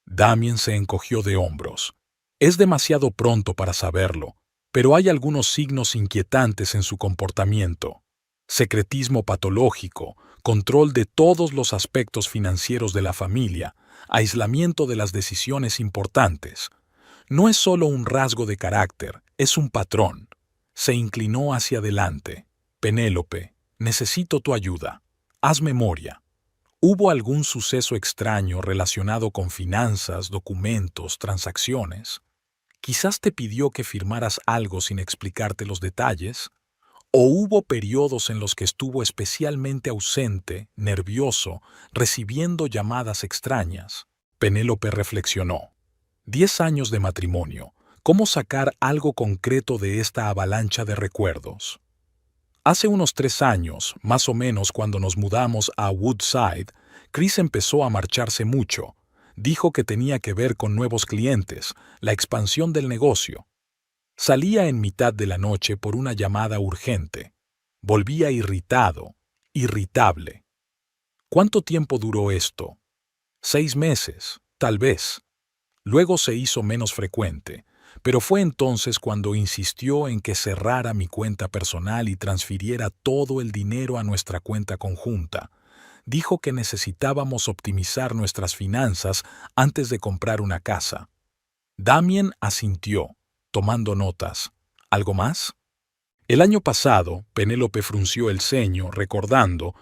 Damien se encogió de hombros. Es demasiado pronto para saberlo, pero hay algunos signos inquietantes en su comportamiento. Secretismo patológico, control de todos los aspectos financieros de la familia, aislamiento de las decisiones importantes. No es solo un rasgo de carácter, es un patrón. Se inclinó hacia adelante. Penélope, necesito tu ayuda. Haz memoria. ¿Hubo algún suceso extraño relacionado con finanzas, documentos, transacciones? Quizás te pidió que firmaras algo sin explicarte los detalles. ¿O hubo periodos en los que estuvo especialmente ausente, nervioso, recibiendo llamadas extrañas? Penélope reflexionó. 10 años de matrimonio. ¿Cómo sacar algo concreto de esta avalancha de recuerdos? Hace unos 3 años, más o menos cuando nos mudamos a Woodside, Chris empezó a marcharse mucho. Dijo que tenía que ver con nuevos clientes, la expansión del negocio. Salía en mitad de la noche por una llamada urgente. Volvía irritado, irritable. ¿Cuánto tiempo duró esto? 6 meses, tal vez. Luego se hizo menos frecuente, pero fue entonces cuando insistió en que cerrara mi cuenta personal y transfiriera todo el dinero a nuestra cuenta conjunta. Dijo que necesitábamos optimizar nuestras finanzas antes de comprar una casa. Damien asintió, tomando notas. ¿Algo más? El año pasado, Penélope frunció el ceño, recordando,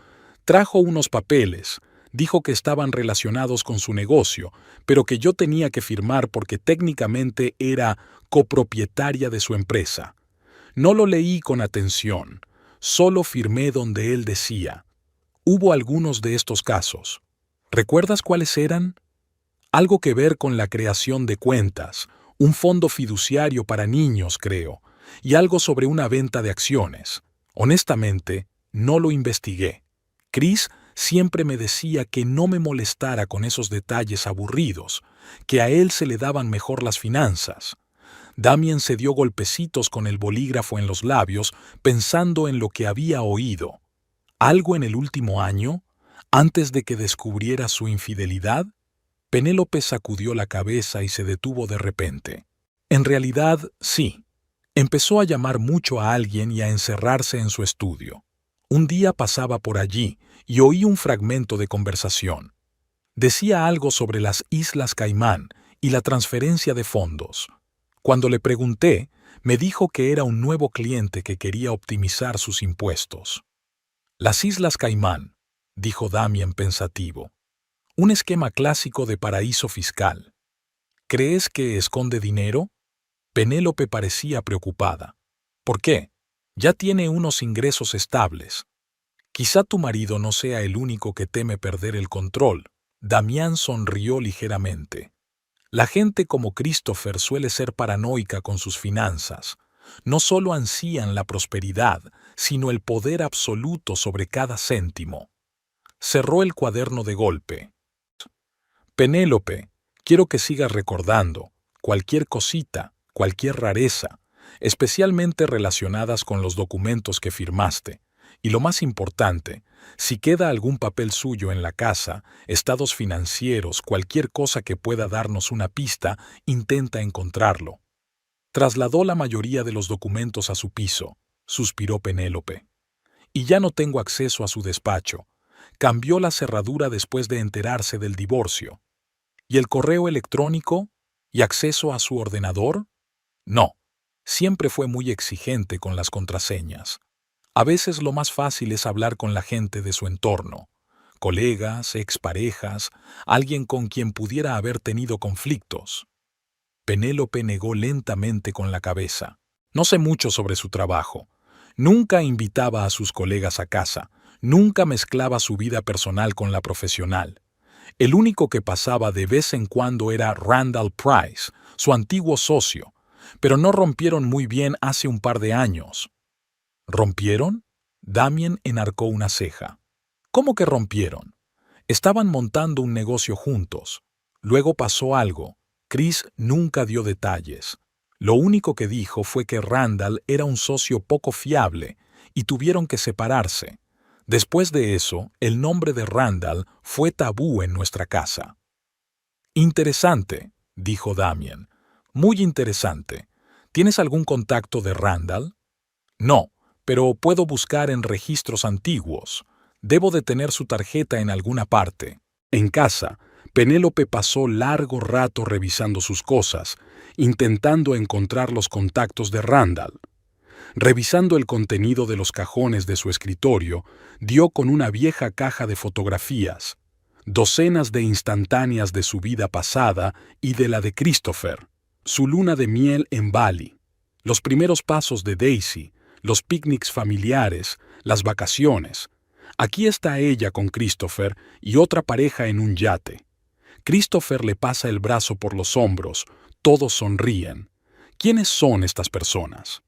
trajo unos papeles. Dijo que estaban relacionados con su negocio, pero que yo tenía que firmar porque técnicamente era copropietaria de su empresa. No lo leí con atención, solo firmé donde él decía. Hubo algunos de estos casos. ¿Recuerdas cuáles eran? Algo que ver con la creación de cuentas, un fondo fiduciario para niños, creo, y algo sobre una venta de acciones. Honestamente, no lo investigué. Chris siempre me decía que no me molestara con esos detalles aburridos, que a él se le daban mejor las finanzas. Damien se dio golpecitos con el bolígrafo en los labios, pensando en lo que había oído. ¿Algo en el último año? ¿Antes de que descubriera su infidelidad? Penélope sacudió la cabeza y se detuvo de repente. En realidad, sí. Empezó a llamar mucho a alguien y a encerrarse en su estudio. Un día pasaba por allí y oí un fragmento de conversación. Decía algo sobre las Islas Caimán y la transferencia de fondos. Cuando le pregunté, me dijo que era un nuevo cliente que quería optimizar sus impuestos. Las Islas Caimán, dijo Damien pensativo. Un esquema clásico de paraíso fiscal. ¿Crees que esconde dinero? Penélope parecía preocupada. ¿Por qué? Ya tiene unos ingresos estables. Quizá tu marido no sea el único que teme perder el control. Damián sonrió ligeramente. La gente como Christopher suele ser paranoica con sus finanzas. No solo ansían la prosperidad, sino el poder absoluto sobre cada céntimo. Cerró el cuaderno de golpe. Penélope, quiero que sigas recordando cualquier cosita, cualquier rareza, especialmente relacionadas con los documentos que firmaste. Y lo más importante, si queda algún papel suyo en la casa, estados financieros, cualquier cosa que pueda darnos una pista, intenta encontrarlo. Trasladó la mayoría de los documentos a su piso, suspiró Penélope. Y ya no tengo acceso a su despacho. Cambió la cerradura después de enterarse del divorcio. ¿Y el correo electrónico? ¿Y acceso a su ordenador? No. Siempre fue muy exigente con las contraseñas. A veces lo más fácil es hablar con la gente de su entorno, colegas, exparejas, alguien con quien pudiera haber tenido conflictos. Penélope negó lentamente con la cabeza. No sé mucho sobre su trabajo. Nunca invitaba a sus colegas a casa, nunca mezclaba su vida personal con la profesional. El único que pasaba de vez en cuando era Randall Price, su antiguo socio, pero no rompieron muy bien hace un par de años. ¿Rompieron? Damien enarcó una ceja. ¿Cómo que rompieron? Estaban montando un negocio juntos. Luego pasó algo. Chris nunca dio detalles. Lo único que dijo fue que Randall era un socio poco fiable y tuvieron que separarse. Después de eso, el nombre de Randall fue tabú en nuestra casa. Interesante, dijo Damien. Muy interesante. ¿Tienes algún contacto de Randall? No, pero puedo buscar en registros antiguos. Debo de tener su tarjeta en alguna parte. En casa, Penélope pasó largo rato revisando sus cosas, intentando encontrar los contactos de Randall. Revisando el contenido de los cajones de su escritorio, dio con una vieja caja de fotografías, docenas de instantáneas de su vida pasada y de la de Christopher, su luna de miel en Bali, los primeros pasos de Daisy, los picnics familiares, las vacaciones. Aquí está ella con Christopher y otra pareja en un yate. Christopher le pasa el brazo por los hombros, todos sonríen. ¿Quiénes son estas personas?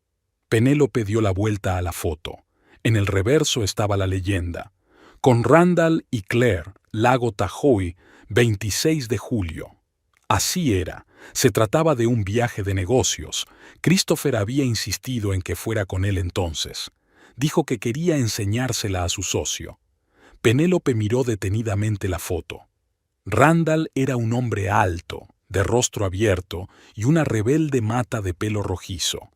Penélope dio la vuelta a la foto. En el reverso estaba la leyenda: con Randall y Claire, Lago Tahoe, 26 de julio. Así era. Se trataba de un viaje de negocios. Christopher había insistido en que fuera con él entonces. Dijo que quería enseñársela a su socio. Penélope miró detenidamente la foto. Randall era un hombre alto, de rostro abierto y una rebelde mata de pelo rojizo.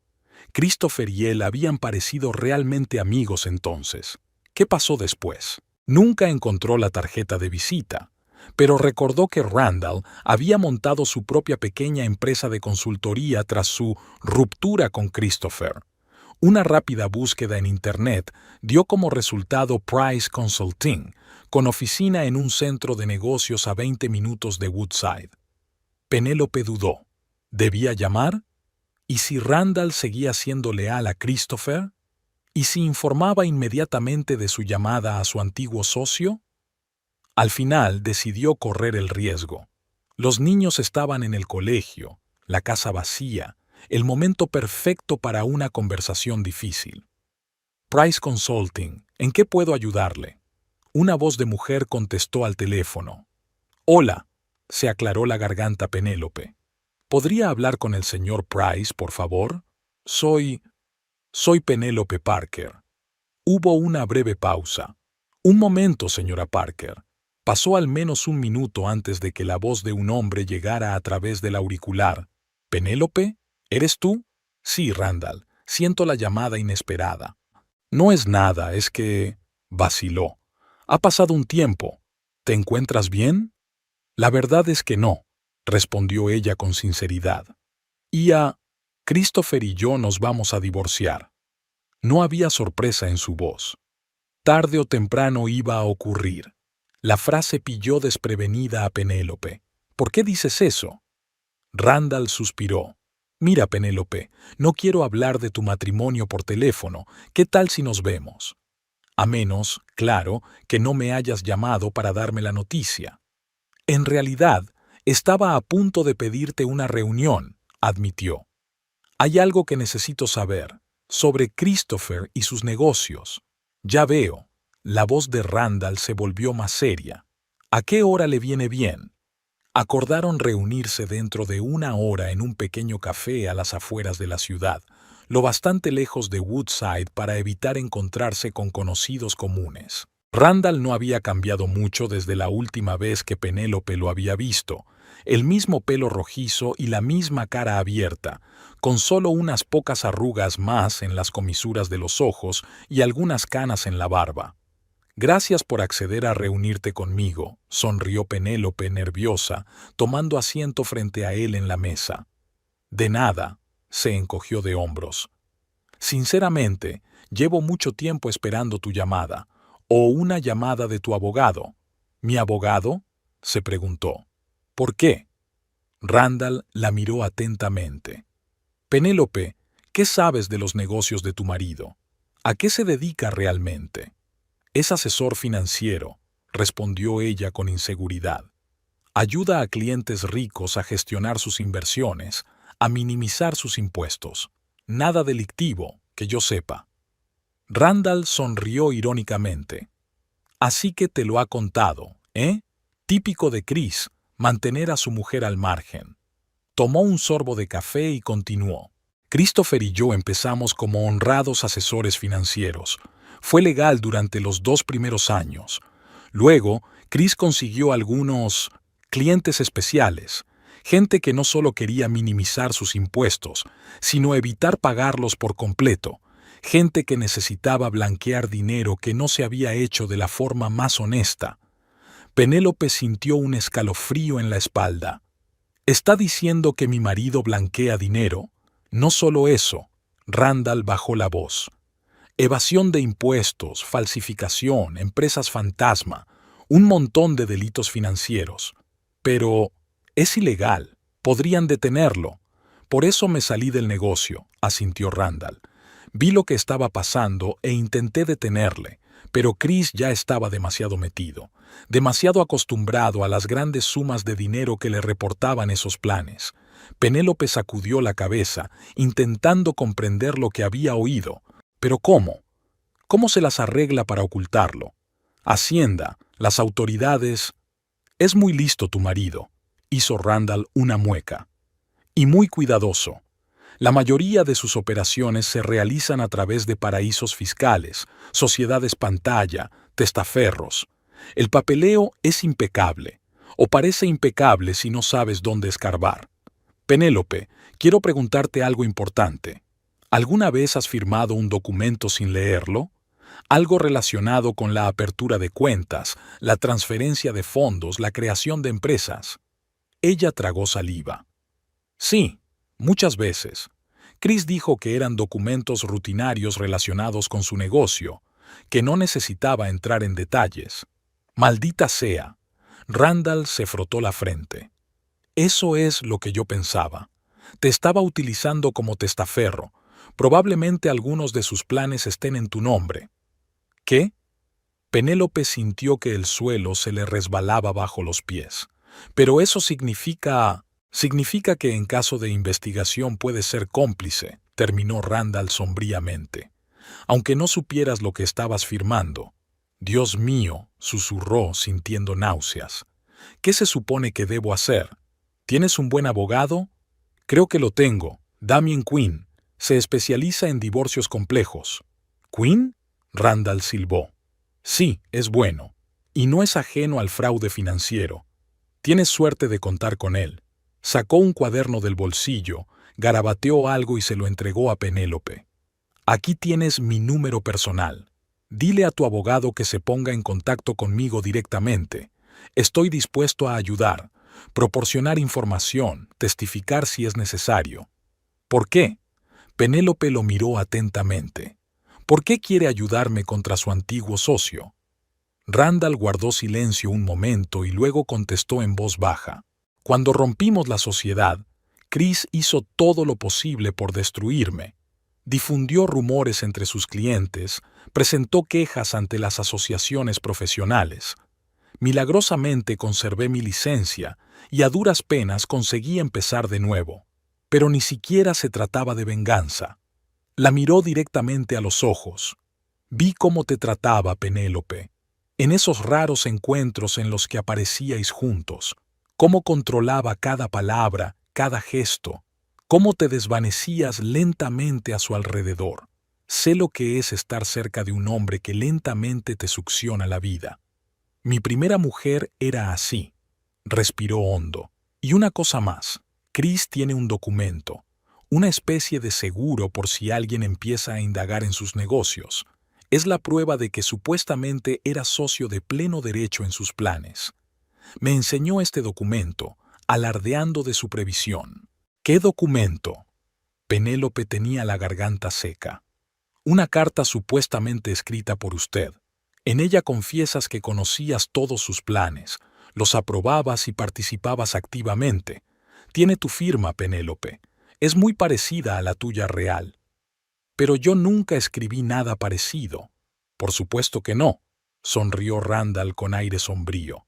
Christopher y él habían parecido realmente amigos entonces. ¿Qué pasó después? Nunca encontró la tarjeta de visita, pero recordó que Randall había montado su propia pequeña empresa de consultoría tras su ruptura con Christopher. Una rápida búsqueda en Internet dio como resultado Price Consulting, con oficina en un centro de negocios a 20 minutos de Woodside. Penélope dudó. ¿Debía llamar? ¿Y si Randall seguía siendo leal a Christopher? ¿Y si informaba inmediatamente de su llamada a su antiguo socio? Al final decidió correr el riesgo. Los niños estaban en el colegio, la casa vacía, el momento perfecto para una conversación difícil. Price Consulting, ¿en qué puedo ayudarle? Una voz de mujer contestó al teléfono. Hola, se aclaró la garganta Penélope. ¿Podría hablar con el señor Price, por favor? Soy Penélope Parker. Hubo una breve pausa. Un momento, señora Parker. Pasó al menos un minuto antes de que la voz de un hombre llegara a través del auricular. ¿Penélope? ¿Eres tú? Sí, Randall. Siento la llamada inesperada. No es nada, es que... vaciló. Ha pasado un tiempo. ¿Te encuentras bien? La verdad es que no, respondió ella con sinceridad. Christopher y yo nos vamos a divorciar. No había sorpresa en su voz. Tarde o temprano iba a ocurrir. La frase pilló desprevenida a Penélope. ¿Por qué dices eso? Randall suspiró. Mira, Penélope, no quiero hablar de tu matrimonio por teléfono. ¿Qué tal si nos vemos? A menos, claro, que no me hayas llamado para darme la noticia. En realidad, estaba a punto de pedirte una reunión, admitió. Hay algo que necesito saber, sobre Christopher y sus negocios. Ya veo. La voz de Randall se volvió más seria. ¿A qué hora le viene bien? Acordaron reunirse dentro de una hora en un pequeño café a las afueras de la ciudad, lo bastante lejos de Woodside para evitar encontrarse con conocidos comunes. Randall no había cambiado mucho desde la última vez que Penélope lo había visto, el mismo pelo rojizo y la misma cara abierta, con solo unas pocas arrugas más en las comisuras de los ojos y algunas canas en la barba. Gracias por acceder a reunirte conmigo, sonrió Penélope nerviosa, tomando asiento frente a él en la mesa. De nada, se encogió de hombros. Sinceramente, llevo mucho tiempo esperando tu llamada, o una llamada de tu abogado. ¿Mi abogado? Se preguntó. ¿Por qué? Randall la miró atentamente. Penélope, ¿qué sabes de los negocios de tu marido? ¿A qué se dedica realmente? Es asesor financiero, respondió ella con inseguridad. Ayuda a clientes ricos a gestionar sus inversiones, a minimizar sus impuestos. Nada delictivo, que yo sepa. Randall sonrió irónicamente. Así que te lo ha contado, ¿eh? Típico de Chris, mantener a su mujer al margen. Tomó un sorbo de café y continuó. Christopher y yo empezamos como honrados asesores financieros. Fue legal durante los 2 primeros años. Luego, Chris consiguió algunos clientes especiales, gente que no solo quería minimizar sus impuestos, sino evitar pagarlos por completo, gente que necesitaba blanquear dinero que no se había hecho de la forma más honesta. Penélope sintió un escalofrío en la espalda. ¿Está diciendo que mi marido blanquea dinero? No solo eso, Randall bajó la voz. Evasión de impuestos, falsificación, empresas fantasma, un montón de delitos financieros. Pero es ilegal, podrían detenerlo. Por eso me salí del negocio, asintió Randall. Vi lo que estaba pasando e intenté detenerle, pero Chris ya estaba demasiado metido, demasiado acostumbrado a las grandes sumas de dinero que le reportaban esos planes. Penélope sacudió la cabeza, intentando comprender lo que había oído. ¿Pero cómo? ¿Cómo se las arregla para ocultarlo? Hacienda, las autoridades... Es muy listo tu marido, hizo Randall una mueca. Y muy cuidadoso. La mayoría de sus operaciones se realizan a través de paraísos fiscales, sociedades pantalla, testaferros. El papeleo es impecable, o parece impecable si no sabes dónde escarbar. Penélope, quiero preguntarte algo importante. ¿Alguna vez has firmado un documento sin leerlo? Algo relacionado con la apertura de cuentas, la transferencia de fondos, la creación de empresas. Ella tragó saliva. Sí, muchas veces. Chris dijo que eran documentos rutinarios relacionados con su negocio, que no necesitaba entrar en detalles. Maldita sea. Randall se frotó la frente. Eso es lo que yo pensaba. Te estaba utilizando como testaferro. Probablemente algunos de sus planes estén en tu nombre. ¿Qué? Penélope sintió que el suelo se le resbalaba bajo los pies. Pero eso significa que en caso de investigación puedes ser cómplice, terminó Randall sombríamente. Aunque no supieras lo que estabas firmando. Dios mío, susurró sintiendo náuseas. ¿Qué se supone que debo hacer? ¿Tienes un buen abogado? Creo que lo tengo, Damien Quinn. Se especializa en divorcios complejos. ¿Quinn? Randall silbó. Sí, es bueno. Y no es ajeno al fraude financiero. Tienes suerte de contar con él. Sacó un cuaderno del bolsillo, garabateó algo y se lo entregó a Penélope. Aquí tienes mi número personal. Dile a tu abogado que se ponga en contacto conmigo directamente. Estoy dispuesto a ayudar, proporcionar información, testificar si es necesario. ¿Por qué? Penélope lo miró atentamente. ¿Por qué quiere ayudarme contra su antiguo socio? Randall guardó silencio un momento y luego contestó en voz baja. Cuando rompimos la sociedad, Chris hizo todo lo posible por destruirme. Difundió rumores entre sus clientes, presentó quejas ante las asociaciones profesionales. Milagrosamente conservé mi licencia y a duras penas conseguí empezar de nuevo. Pero ni siquiera se trataba de venganza. La miró directamente a los ojos. Vi cómo te trataba, Penélope, en esos raros encuentros en los que aparecíais juntos, cómo controlaba cada palabra, cada gesto, cómo te desvanecías lentamente a su alrededor. Sé lo que es estar cerca de un hombre que lentamente te succiona la vida. Mi primera mujer era así. Respiró hondo. Y una cosa más. Chris tiene un documento, una especie de seguro por si alguien empieza a indagar en sus negocios. Es la prueba de que supuestamente era socio de pleno derecho en sus planes. Me enseñó este documento, alardeando de su previsión. ¿Qué documento? Penélope tenía la garganta seca. Una carta supuestamente escrita por usted. En ella confiesas que conocías todos sus planes, los aprobabas y participabas activamente. Tiene tu firma, Penélope. Es muy parecida a la tuya real. Pero yo nunca escribí nada parecido. Por supuesto que no, sonrió Randall con aire sombrío.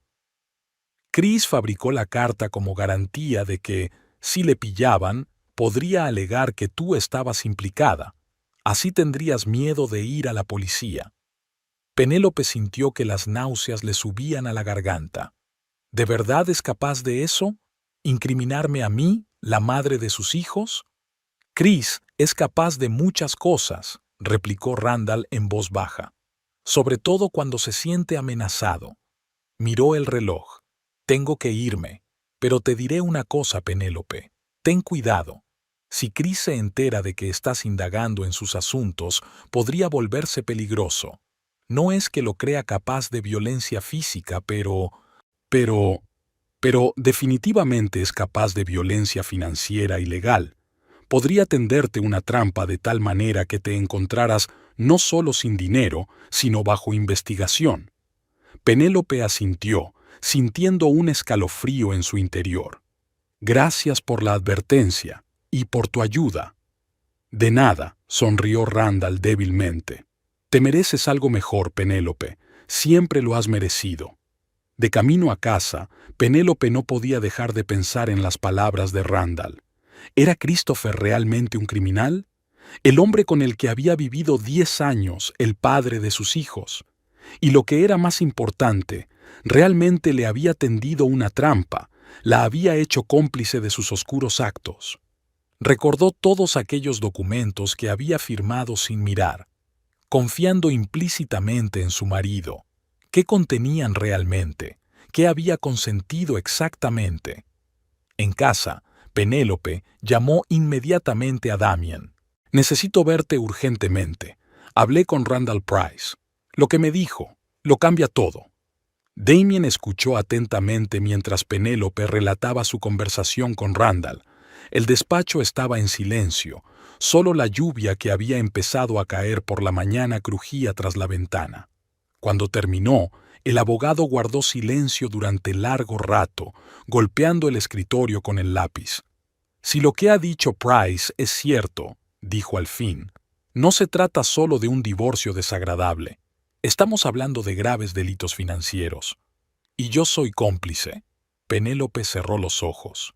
Chris fabricó la carta como garantía de que, si le pillaban, podría alegar que tú estabas implicada. Así tendrías miedo de ir a la policía. Penélope sintió que las náuseas le subían a la garganta. ¿De verdad es capaz de eso? ¿Incriminarme a mí, la madre de sus hijos? Chris es capaz de muchas cosas, replicó Randall en voz baja, sobre todo cuando se siente amenazado. Miró el reloj. Tengo que irme, pero te diré una cosa, Penélope. Ten cuidado. Si Chris se entera de que estás indagando en sus asuntos, podría volverse peligroso. No es que lo crea capaz de violencia física, pero definitivamente es capaz de violencia financiera y legal. Podría tenderte una trampa de tal manera que te encontraras no solo sin dinero, sino bajo investigación. Penélope asintió, sintiendo un escalofrío en su interior. Gracias por la advertencia y por tu ayuda. De nada, sonrió Randall débilmente. Te mereces algo mejor, Penélope. Siempre lo has merecido. De camino a casa, Penélope no podía dejar de pensar en las palabras de Randall. ¿Era Christopher realmente un criminal? El hombre con el que había vivido 10 años, el padre de sus hijos. Y lo que era más importante, realmente le había tendido una trampa, la había hecho cómplice de sus oscuros actos. Recordó todos aquellos documentos que había firmado sin mirar, confiando implícitamente en su marido. ¿Qué contenían realmente? ¿Qué había consentido exactamente? En casa, Penélope llamó inmediatamente a Damien. Necesito verte urgentemente. Hablé con Randall Price. Lo que me dijo, lo cambia todo. Damien escuchó atentamente mientras Penélope relataba su conversación con Randall. El despacho estaba en silencio. Solo la lluvia que había empezado a caer por la mañana crujía tras la ventana. Cuando terminó, el abogado guardó silencio durante largo rato, golpeando el escritorio con el lápiz. Si lo que ha dicho Price es cierto, dijo al fin, no se trata solo de un divorcio desagradable. Estamos hablando de graves delitos financieros. Y yo soy cómplice. Penélope cerró los ojos.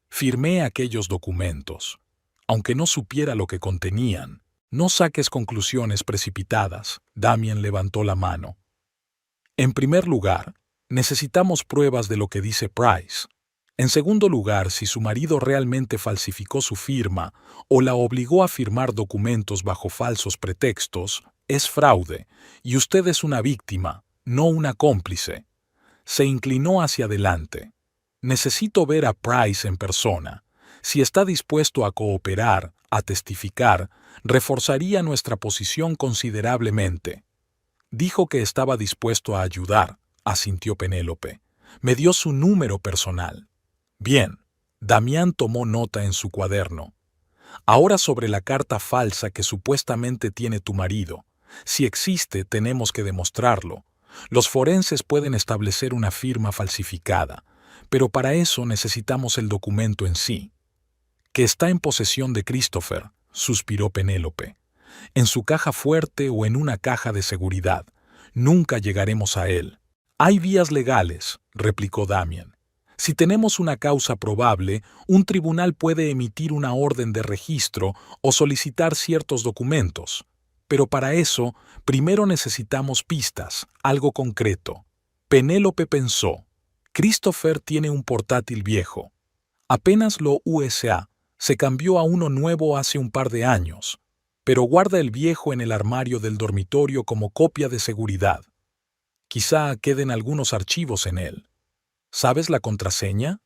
Firmé aquellos documentos. Aunque no supiera lo que contenían, no saques conclusiones precipitadas. Damien levantó la mano. En primer lugar, necesitamos pruebas de lo que dice Price. En segundo lugar, si su marido realmente falsificó su firma o la obligó a firmar documentos bajo falsos pretextos, es fraude, y usted es una víctima, no una cómplice. Se inclinó hacia adelante. Necesito ver a Price en persona. Si está dispuesto a cooperar, a testificar, reforzaría nuestra posición considerablemente. Dijo que estaba dispuesto a ayudar, asintió Penélope. Me dio su número personal. Bien, Damián tomó nota en su cuaderno. Ahora sobre la carta falsa que supuestamente tiene tu marido. Si existe, tenemos que demostrarlo. Los forenses pueden establecer una firma falsificada, pero para eso necesitamos el documento en sí. Que está en posesión de Christopher, suspiró Penélope. En su caja fuerte o en una caja de seguridad. Nunca llegaremos a él. Hay vías legales, replicó Damien. Si tenemos una causa probable, un tribunal puede emitir una orden de registro o solicitar ciertos documentos. Pero para eso, primero necesitamos pistas, algo concreto. Penélope pensó. Christopher tiene un portátil viejo. Apenas lo USA. Se cambió a uno nuevo hace un par de años, pero guarda el viejo en el armario del dormitorio como copia de seguridad. Quizá queden algunos archivos en él. ¿Sabes la contraseña?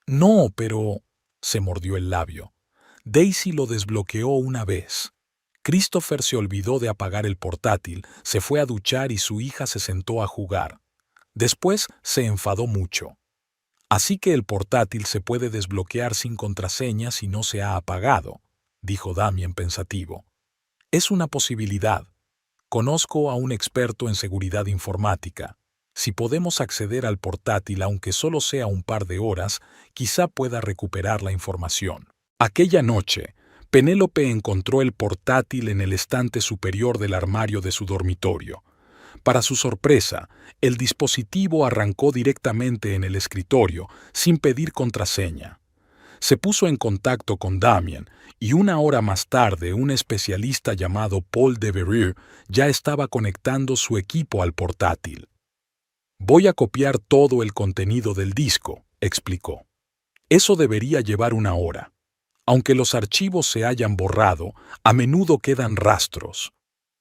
No, pero... se mordió el labio. Daisy lo desbloqueó una vez. Christopher se olvidó de apagar el portátil, se fue a duchar y su hija se sentó a jugar. Después se enfadó mucho. Así que el portátil se puede desbloquear sin contraseña si no se ha apagado, dijo Damien pensativo. Es una posibilidad. Conozco a un experto en seguridad informática. Si podemos acceder al portátil aunque solo sea un par de horas, quizá pueda recuperar la información. Aquella noche, Penélope encontró el portátil en el estante superior del armario de su dormitorio. Para su sorpresa, el dispositivo arrancó directamente en el escritorio, sin pedir contraseña. Se puso en contacto con Damien, y una hora más tarde un especialista llamado Paul Devereux ya estaba conectando su equipo al portátil. Voy a copiar todo el contenido del disco, explicó. Eso debería llevar una hora. Aunque los archivos se hayan borrado, a menudo quedan rastros.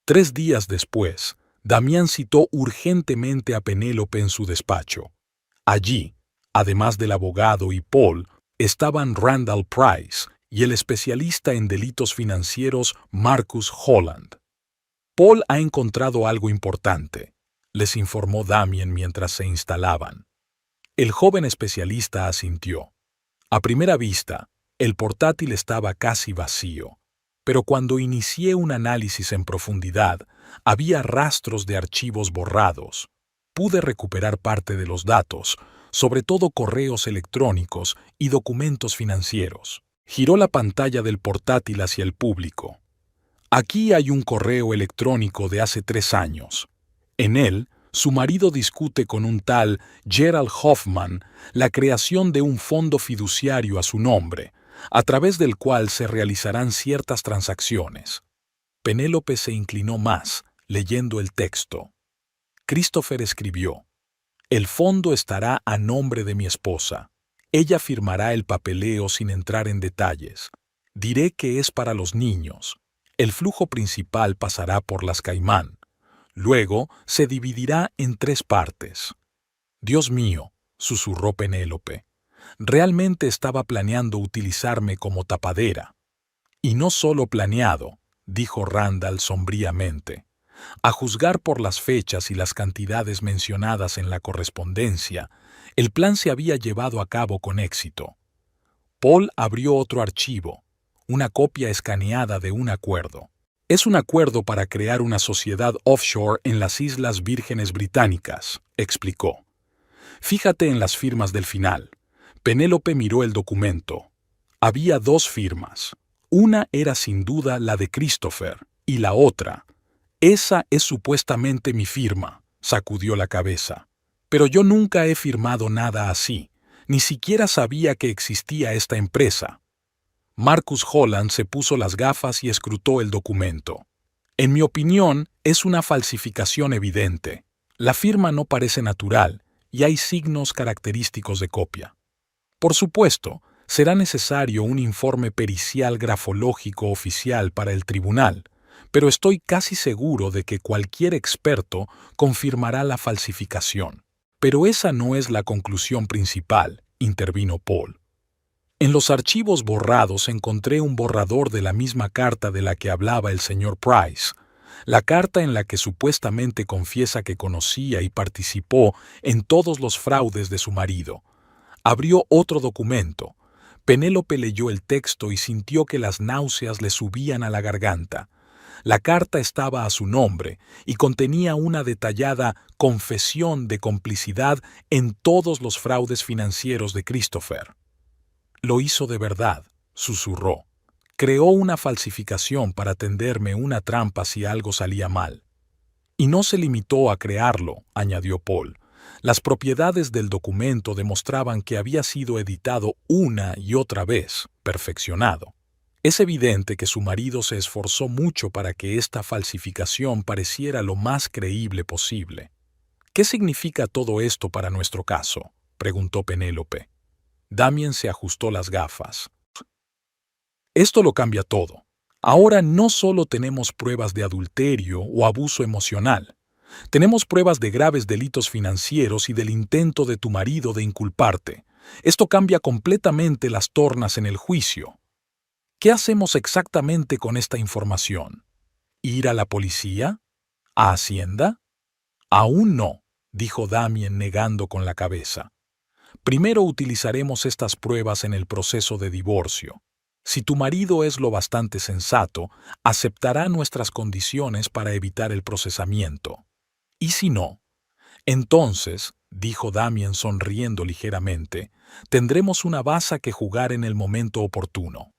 3 días después, Damián citó urgentemente a Penélope en su despacho. Allí, además del abogado y Paul, estaban Randall Price y el especialista en delitos financieros Marcus Holland. Paul ha encontrado algo importante, les informó Damien mientras se instalaban. El joven especialista asintió. A primera vista, el portátil estaba casi vacío, pero cuando inicié un análisis en profundidad, había rastros de archivos borrados. Pude recuperar parte de los datos, sobre todo correos electrónicos y documentos financieros. Giró la pantalla del portátil hacia el público. Aquí hay un correo electrónico de hace 3 años. En él, su marido discute con un tal Gerald Hoffman la creación de un fondo fiduciario a su nombre, a través del cual se realizarán ciertas transacciones. Penélope se inclinó más, leyendo el texto. Christopher escribió: «El fondo estará a nombre de mi esposa. Ella firmará el papeleo sin entrar en detalles. Diré que es para los niños. El flujo principal pasará por las Caimán. Luego se dividirá en 3 partes». «Dios mío», susurró Penélope. Realmente estaba planeando utilizarme como tapadera. «Y no solo planeado», dijo Randall sombríamente. A juzgar por las fechas y las cantidades mencionadas en la correspondencia, el plan se había llevado a cabo con éxito. Paul abrió otro archivo, una copia escaneada de un acuerdo. «Es un acuerdo para crear una sociedad offshore en las Islas Vírgenes Británicas», explicó. «Fíjate en las firmas del final». Penélope miró el documento. Había 2 firmas. Una era sin duda la de Christopher, y la otra: «Esa es supuestamente mi firma», sacudió la cabeza. «Pero yo nunca he firmado nada así. Ni siquiera sabía que existía esta empresa». Marcus Holland se puso las gafas y escrutó el documento. «En mi opinión, es una falsificación evidente. La firma no parece natural y hay signos característicos de copia. Por supuesto, será necesario un informe pericial grafológico oficial para el tribunal, pero estoy casi seguro de que cualquier experto confirmará la falsificación». «Pero esa no es la conclusión principal», intervino Paul. «En los archivos borrados encontré un borrador de la misma carta de la que hablaba el señor Price, la carta en la que supuestamente confiesa que conocía y participó en todos los fraudes de su marido». Abrió otro documento. Penélope leyó el texto y sintió que las náuseas le subían a la garganta. La carta estaba a su nombre y contenía una detallada confesión de complicidad en todos los fraudes financieros de Christopher. «Lo hizo de verdad», susurró. «Creó una falsificación para tenderme una trampa si algo salía mal». «Y no se limitó a crearlo», añadió Paul. «Las propiedades del documento demostraban que había sido editado una y otra vez, perfeccionado. Es evidente que su marido se esforzó mucho para que esta falsificación pareciera lo más creíble posible». «¿Qué significa todo esto para nuestro caso?», preguntó Penélope. Damien se ajustó las gafas. «Esto lo cambia todo. Ahora no solo tenemos pruebas de adulterio o abuso emocional. Tenemos pruebas de graves delitos financieros y del intento de tu marido de inculparte. Esto cambia completamente las tornas en el juicio. ¿Qué hacemos exactamente con esta información? ¿Ir a la policía? ¿A Hacienda?» «Aún no», dijo Damien negando con la cabeza. «Primero utilizaremos estas pruebas en el proceso de divorcio. Si tu marido es lo bastante sensato, aceptará nuestras condiciones para evitar el procesamiento. Y si no, entonces», dijo Damien sonriendo ligeramente, «tendremos una baza que jugar en el momento oportuno».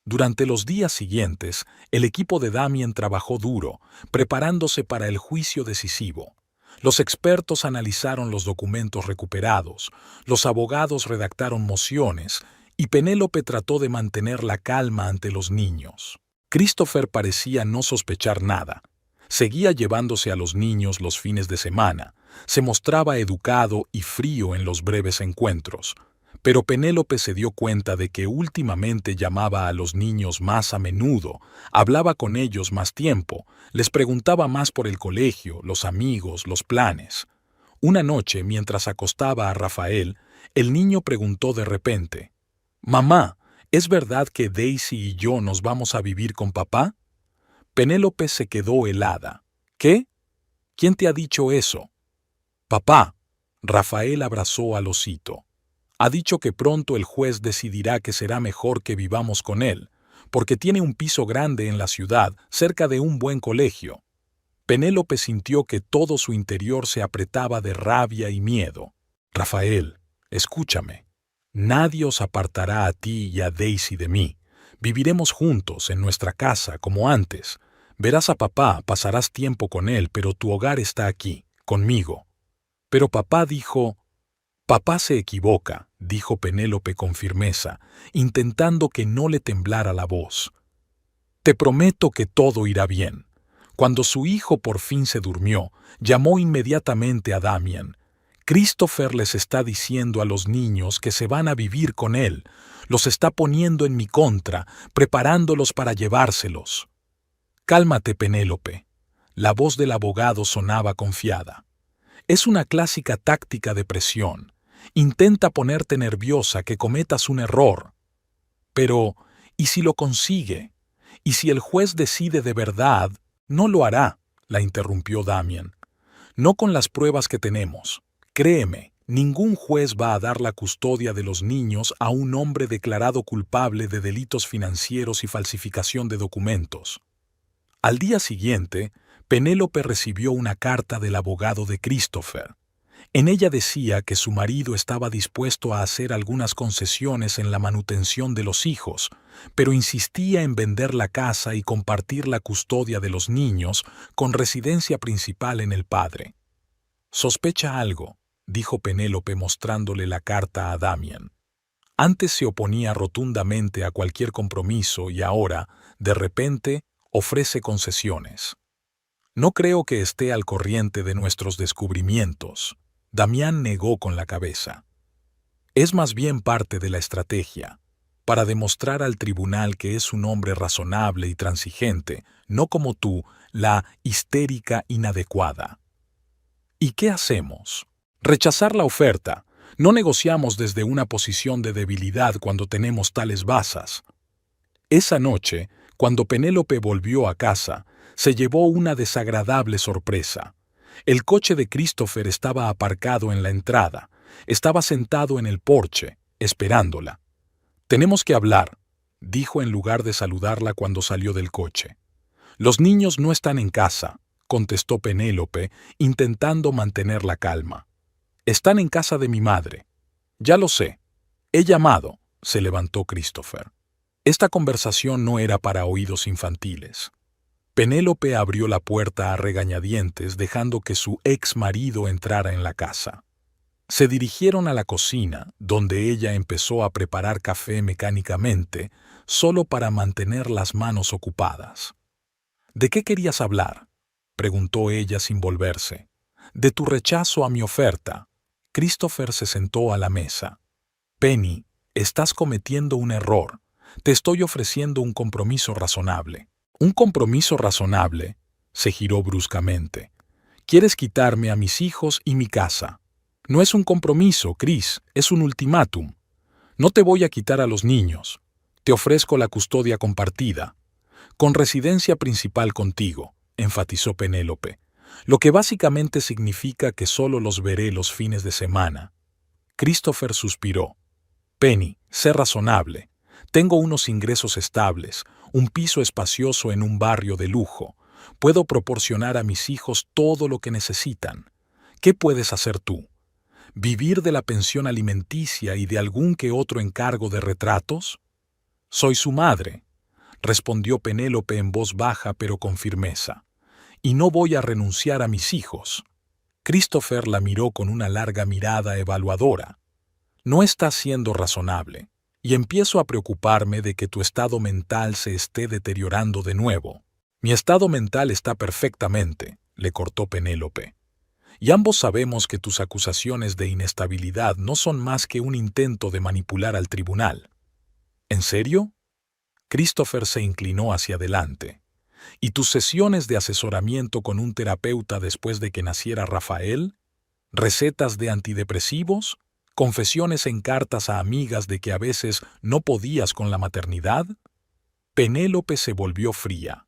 Durante los días siguientes, el equipo de Damien trabajó duro, preparándose para el juicio decisivo. Los expertos analizaron los documentos recuperados, los abogados redactaron mociones y Penélope trató de mantener la calma ante los niños. Christopher parecía no sospechar nada. Seguía llevándose a los niños los fines de semana, se mostraba educado y frío en los breves encuentros, Pero Penélope se dio cuenta de que últimamente llamaba a los niños más a menudo, hablaba con ellos más tiempo, les preguntaba más por el colegio, los amigos, los planes. Una noche, mientras acostaba a Rafael, el niño preguntó de repente: «Mamá, ¿es verdad que Daisy y yo nos vamos a vivir con papá?» Penélope se quedó helada. «¿Qué? ¿Quién te ha dicho eso?» «Papá». Rafael abrazó al osito. «Ha dicho que pronto el juez decidirá que será mejor que vivamos con él, porque tiene un piso grande en la ciudad, cerca de un buen colegio». Penélope sintió que todo su interior se apretaba de rabia y miedo. «Rafael, escúchame. Nadie os apartará a ti y a Daisy de mí. Viviremos juntos en nuestra casa como antes. Verás a papá, pasarás tiempo con él, pero tu hogar está aquí, conmigo». Pero papá dijo... «Papá se equivoca», dijo Penélope con firmeza, intentando que no le temblara la voz. «Te prometo que todo irá bien». Cuando su hijo por fin se durmió, llamó inmediatamente a Damien. «Christopher les está diciendo a los niños que se van a vivir con él. Los está poniendo en mi contra, preparándolos para llevárselos». «Cálmate, Penélope». La voz del abogado sonaba confiada. «Es una clásica táctica de presión. Intenta ponerte nerviosa, que cometas un error». «Pero, ¿y si lo consigue? ¿Y si el juez decide de verdad?» «No lo hará», la interrumpió Damien. «No con las pruebas que tenemos. Créeme, ningún juez va a dar la custodia de los niños a un hombre declarado culpable de delitos financieros y falsificación de documentos». Al día siguiente, Penélope recibió una carta del abogado de Christopher. En ella decía que su marido estaba dispuesto a hacer algunas concesiones en la manutención de los hijos, pero insistía en vender la casa y compartir la custodia de los niños con residencia principal en el padre. «Sospecha algo», dijo Penélope mostrándole la carta a Damien. Antes se oponía rotundamente a cualquier compromiso y ahora, de repente, ofrece concesiones. «No creo que esté al corriente de nuestros descubrimientos». Damián negó con la cabeza. «Es más bien parte de la estrategia, para demostrar al tribunal que es un hombre razonable y transigente, no como tú, la histérica inadecuada». «¿Y qué hacemos? Rechazar la oferta. No negociamos desde una posición de debilidad cuando tenemos tales bazas». Esa noche, cuando Penélope volvió a casa, se llevó una desagradable sorpresa. El coche de Christopher estaba aparcado en la entrada. Estaba sentado en el porche, esperándola. «Tenemos que hablar», dijo en lugar de saludarla cuando salió del coche. «Los niños no están en casa», contestó Penélope, intentando mantener la calma. «Están en casa de mi madre». «Ya lo sé. He llamado», se levantó Christopher. Esta conversación no era para oídos infantiles. Penélope abrió la puerta a regañadientes, dejando que su ex marido entrara en la casa. Se dirigieron a la cocina, donde ella empezó a preparar café mecánicamente, solo para mantener las manos ocupadas. «¿De qué querías hablar?», preguntó ella sin volverse. «De tu rechazo a mi oferta». Christopher se sentó a la mesa. «Penny, estás cometiendo un error. Te estoy ofreciendo un compromiso razonable». «¿Un compromiso razonable?», se giró bruscamente. «Quieres quitarme a mis hijos y mi casa». «No es un compromiso, Chris, es un ultimátum. No te voy a quitar a los niños. Te ofrezco la custodia compartida. Con residencia principal contigo», enfatizó Penélope, «lo que básicamente significa que solo los veré los fines de semana». Christopher suspiró. «Penny, sé razonable. Tengo unos ingresos estables, un piso espacioso en un barrio de lujo. Puedo proporcionar a mis hijos todo lo que necesitan. ¿Qué puedes hacer tú? ¿Vivir de la pensión alimenticia y de algún que otro encargo de retratos?» «Soy su madre», respondió Penélope en voz baja pero con firmeza. «Y no voy a renunciar a mis hijos». Christopher la miró con una larga mirada evaluadora. «No estás siendo razonable, y empiezo a preocuparme de que tu estado mental se esté deteriorando de nuevo». «Mi estado mental está perfectamente», le cortó Penélope. y ambos sabemos que tus acusaciones de inestabilidad no son más que un intento de manipular al tribunal. ¿En serio? Christopher se inclinó hacia adelante. ¿Y tus sesiones de asesoramiento con un terapeuta después de que naciera Rafael? ¿Recetas de antidepresivos? ¿Confesiones en cartas a amigas de que a veces no podías con la maternidad? Penélope se volvió fría.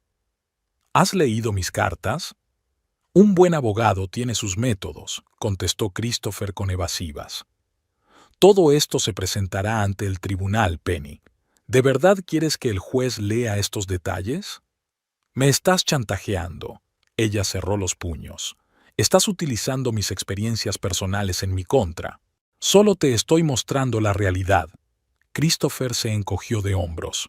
¿Has leído mis cartas? Un buen abogado tiene sus métodos, contestó Christopher con evasivas. Todo esto se presentará ante el tribunal, Penny. ¿De verdad quieres que el juez lea estos detalles? Me estás chantajeando. Ella cerró los puños. Estás utilizando mis experiencias personales en mi contra. Solo te estoy mostrando la realidad. Christopher se encogió de hombros.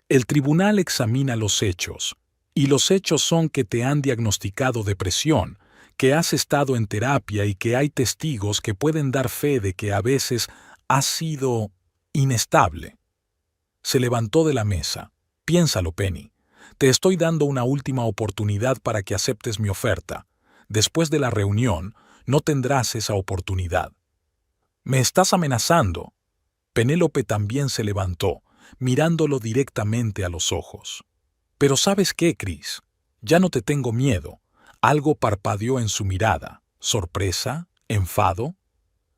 El tribunal examina los hechos, y los hechos son que te han diagnosticado depresión, que has estado en terapia y que hay testigos que pueden dar fe de que a veces has sido inestable. Se levantó de la mesa. Piénsalo, Penny. Te estoy dando una última oportunidad para que aceptes mi oferta. Después de la reunión, no tendrás esa oportunidad. ¿Me estás amenazando? Penélope también se levantó, mirándolo directamente a los ojos. Pero ¿sabes qué, Chris? Ya no te tengo miedo. Algo parpadeó en su mirada. ¿Sorpresa? ¿Enfado?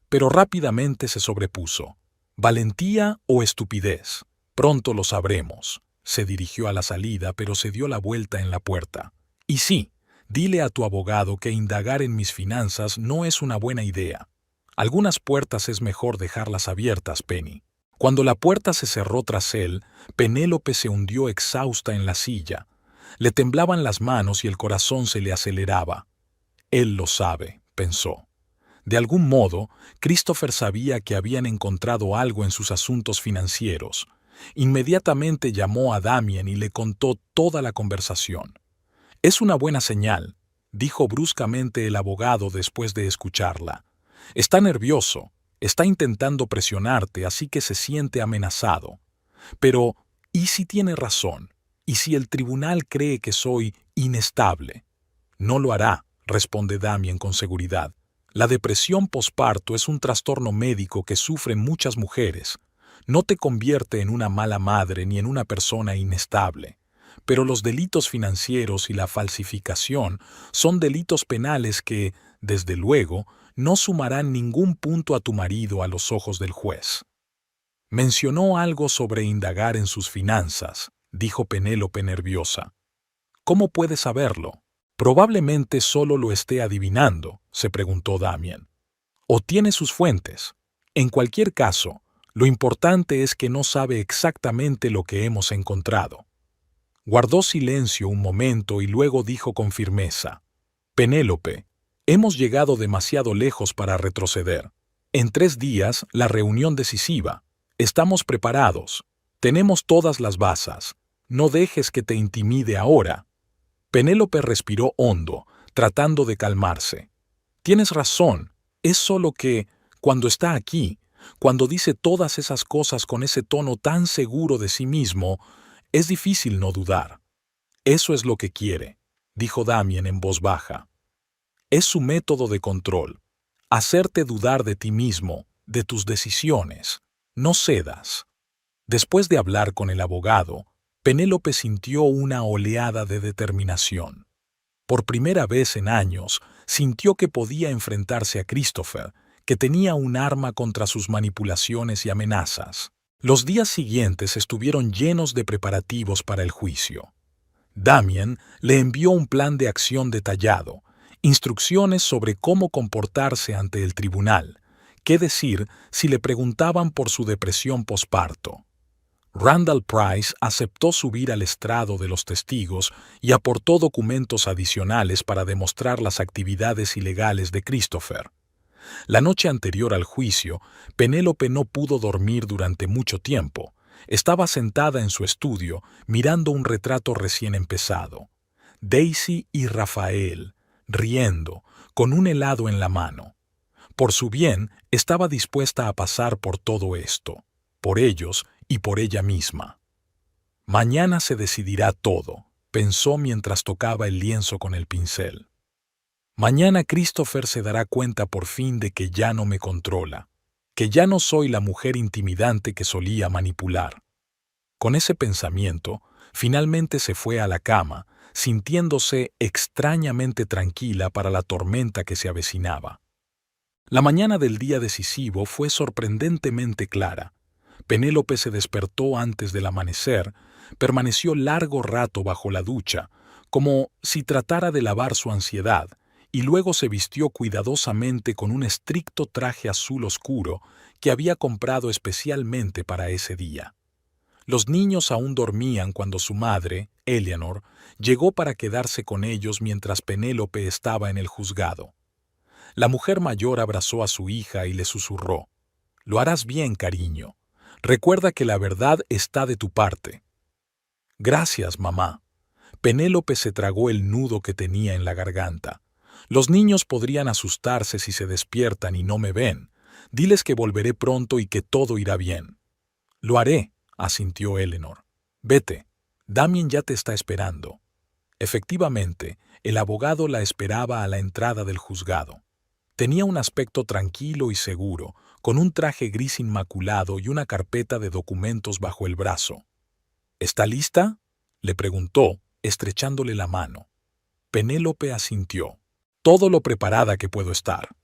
Pero rápidamente se sobrepuso. ¿Valentía o estupidez? Pronto lo sabremos. Se dirigió a la salida, pero se dio la vuelta en la puerta. Y sí, dile a tu abogado que indagar en mis finanzas no es una buena idea. Algunas puertas es mejor dejarlas abiertas, Penny. Cuando la puerta se cerró tras él, Penélope se hundió exhausta en la silla. Le temblaban las manos y el corazón se le aceleraba. Él lo sabe, pensó. De algún modo, Christopher sabía que habían encontrado algo en sus asuntos financieros. Inmediatamente llamó a Damien y le contó toda la conversación. «Es una buena señal», dijo bruscamente el abogado después de escucharla. «Está nervioso, está intentando presionarte, así que se siente amenazado. Pero, ¿y si tiene razón? ¿Y si el tribunal cree que soy inestable?» «No lo hará», responde Damien con seguridad. «La depresión posparto es un trastorno médico que sufren muchas mujeres. No te convierte en una mala madre ni en una persona inestable. Pero los delitos financieros y la falsificación son delitos penales que, desde luego, no sumarán ningún punto a tu marido a los ojos del juez». «Mencionó algo sobre indagar en sus finanzas», dijo Penélope nerviosa. «¿Cómo puede saberlo?» «Probablemente solo lo esté adivinando», se preguntó Damien. «O tiene sus fuentes. En cualquier caso, lo importante es que no sabe exactamente lo que hemos encontrado». Guardó silencio un momento y luego dijo con firmeza: «Penélope, hemos llegado demasiado lejos para retroceder. En 3 días, la reunión decisiva. Estamos preparados. Tenemos todas las bases. No dejes que te intimide ahora». Penélope respiró hondo, tratando de calmarse. «Tienes razón. Es solo que, cuando está aquí, cuando dice todas esas cosas con ese tono tan seguro de sí mismo, es difícil no dudar». «Eso es lo que quiere», dijo Damien en voz baja. «Es su método de control. Hacerte dudar de ti mismo, de tus decisiones. No cedas». Después de hablar con el abogado, Penélope sintió una oleada de determinación. Por primera vez en años, sintió que podía enfrentarse a Christopher, que tenía un arma contra sus manipulaciones y amenazas. Los días siguientes estuvieron llenos de preparativos para el juicio. Damien le envió un plan de acción detallado, instrucciones sobre cómo comportarse ante el tribunal, qué decir si le preguntaban por su depresión posparto. Randall Price aceptó subir al estrado de los testigos y aportó documentos adicionales para demostrar las actividades ilegales de Christopher. La noche anterior al juicio, Penélope no pudo dormir durante mucho tiempo. Estaba sentada en su estudio, mirando un retrato recién empezado. Daisy y Rafael, riendo, con un helado en la mano. Por su bien, estaba dispuesta a pasar por todo esto, por ellos y por ella misma. «Mañana se decidirá todo», pensó mientras tocaba el lienzo con el pincel. Mañana Christopher se dará cuenta por fin de que ya no me controla, que ya no soy la mujer intimidante que solía manipular. Con ese pensamiento, finalmente se fue a la cama, sintiéndose extrañamente tranquila para la tormenta que se avecinaba. La mañana del día decisivo fue sorprendentemente clara. Penélope se despertó antes del amanecer, permaneció largo rato bajo la ducha, como si tratara de lavar su ansiedad, y luego se vistió cuidadosamente con un estricto traje azul oscuro que había comprado especialmente para ese día. Los niños aún dormían cuando su madre, Eleanor, llegó para quedarse con ellos mientras Penélope estaba en el juzgado. La mujer mayor abrazó a su hija y le susurró: «Lo harás bien, cariño. Recuerda que la verdad está de tu parte». «Gracias, mamá». Penélope se tragó el nudo que tenía en la garganta. «Los niños podrían asustarse si se despiertan y no me ven. Diles que volveré pronto y que todo irá bien». «Lo haré», asintió Eleanor. «Vete. Damien ya te está esperando». Efectivamente, el abogado la esperaba a la entrada del juzgado. Tenía un aspecto tranquilo y seguro, con un traje gris inmaculado y una carpeta de documentos bajo el brazo. «¿Está lista?», le preguntó, estrechándole la mano. Penélope asintió. «Todo lo preparada que puedo estar».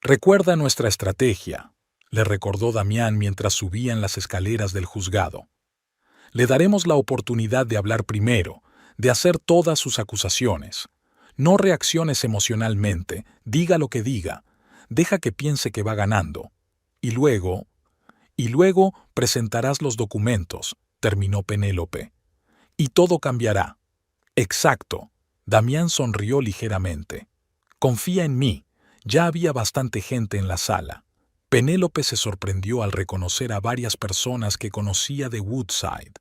«Recuerda nuestra estrategia», le recordó Damián mientras subían las escaleras del juzgado. «Le daremos la oportunidad de hablar primero, de hacer todas sus acusaciones. No reacciones emocionalmente, diga lo que diga, deja que piense que va ganando. Y luego presentarás los documentos», terminó Penélope. «Y todo cambiará». «Exacto». Damián sonrió ligeramente. «Confía en mí, ya había bastante gente en la sala». Penélope se sorprendió al reconocer a varias personas que conocía de Woodside.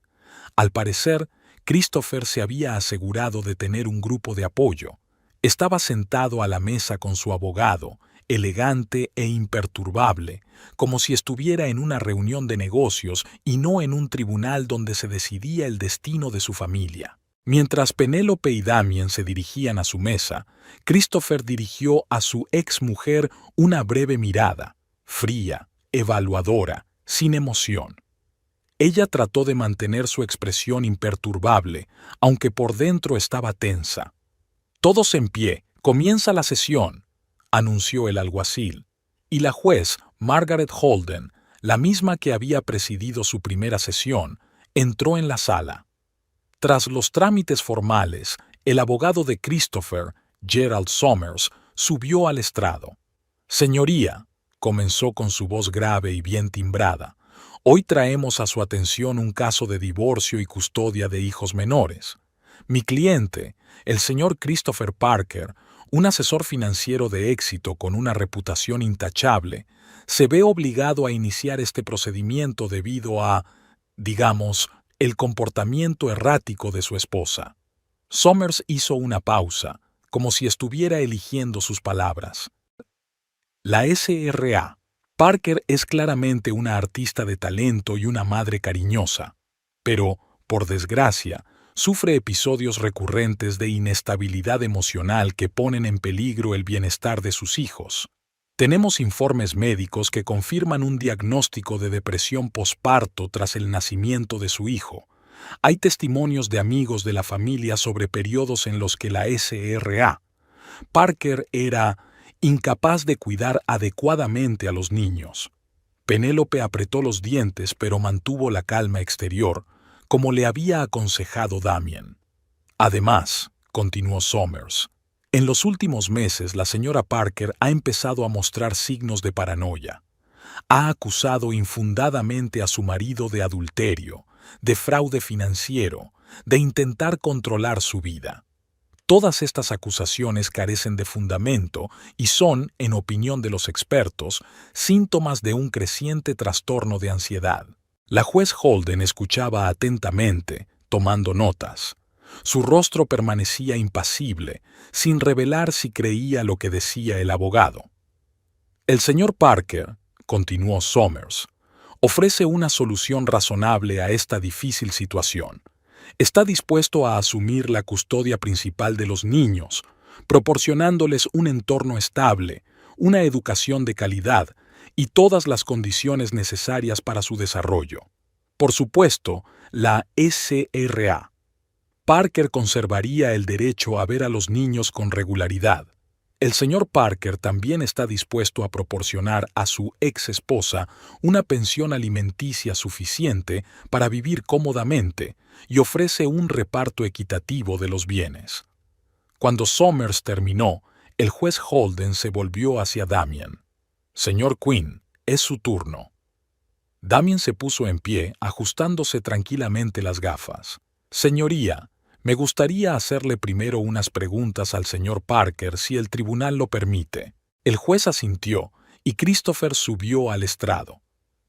Al parecer, Christopher se había asegurado de tener un grupo de apoyo. Estaba sentado a la mesa con su abogado, elegante e imperturbable, como si estuviera en una reunión de negocios y no en un tribunal donde se decidía el destino de su familia. Mientras Penélope y Damien se dirigían a su mesa, Christopher dirigió a su exmujer una breve mirada, fría, evaluadora, sin emoción. Ella trató de mantener su expresión imperturbable, aunque por dentro estaba tensa. «Todos en pie, comienza la sesión», anunció el alguacil, y la juez, Margaret Holden, la misma que había presidido su primera sesión, entró en la sala. Tras los trámites formales, el abogado de Christopher, Gerald Somers, subió al estrado. «Señoría», comenzó con su voz grave y bien timbrada, «hoy traemos a su atención un caso de divorcio y custodia de hijos menores. Mi cliente, el señor Christopher Parker, un asesor financiero de éxito con una reputación intachable, se ve obligado a iniciar este procedimiento debido a, digamos, el comportamiento errático de su esposa». Somers hizo una pausa, como si estuviera eligiendo sus palabras. «La SRA. Parker es claramente una artista de talento y una madre cariñosa, pero, por desgracia, sufre episodios recurrentes de inestabilidad emocional que ponen en peligro el bienestar de sus hijos. Tenemos informes médicos que confirman un diagnóstico de depresión posparto tras el nacimiento de su hijo. Hay testimonios de amigos de la familia sobre periodos en los que la SRA. Parker era incapaz de cuidar adecuadamente a los niños». Penélope apretó los dientes pero mantuvo la calma exterior, como le había aconsejado Damien. «Además», continuó Somers, «en los últimos meses la señora Parker ha empezado a mostrar signos de paranoia. Ha acusado infundadamente a su marido de adulterio, de fraude financiero, de intentar controlar su vida. Todas estas acusaciones carecen de fundamento y son, en opinión de los expertos, síntomas de un creciente trastorno de ansiedad». La juez Holden escuchaba atentamente, tomando notas. Su rostro permanecía impasible, sin revelar si creía lo que decía el abogado. «El señor Parker», continuó Somers, «ofrece una solución razonable a esta difícil situación. Está dispuesto a asumir la custodia principal de los niños, proporcionándoles un entorno estable, una educación de calidad y todas las condiciones necesarias para su desarrollo. Por supuesto, la SRA. Parker conservaría el derecho a ver a los niños con regularidad. El señor Parker también está dispuesto a proporcionar a su ex esposa una pensión alimenticia suficiente para vivir cómodamente y ofrece un reparto equitativo de los bienes. Cuando Somers terminó, el juez Holden se volvió hacia Damien. «Señor Quinn, es su turno». Damien se puso en pie, ajustándose tranquilamente las gafas. «Señoría, me gustaría hacerle primero unas preguntas al señor Parker si el tribunal lo permite». El juez asintió y Christopher subió al estrado.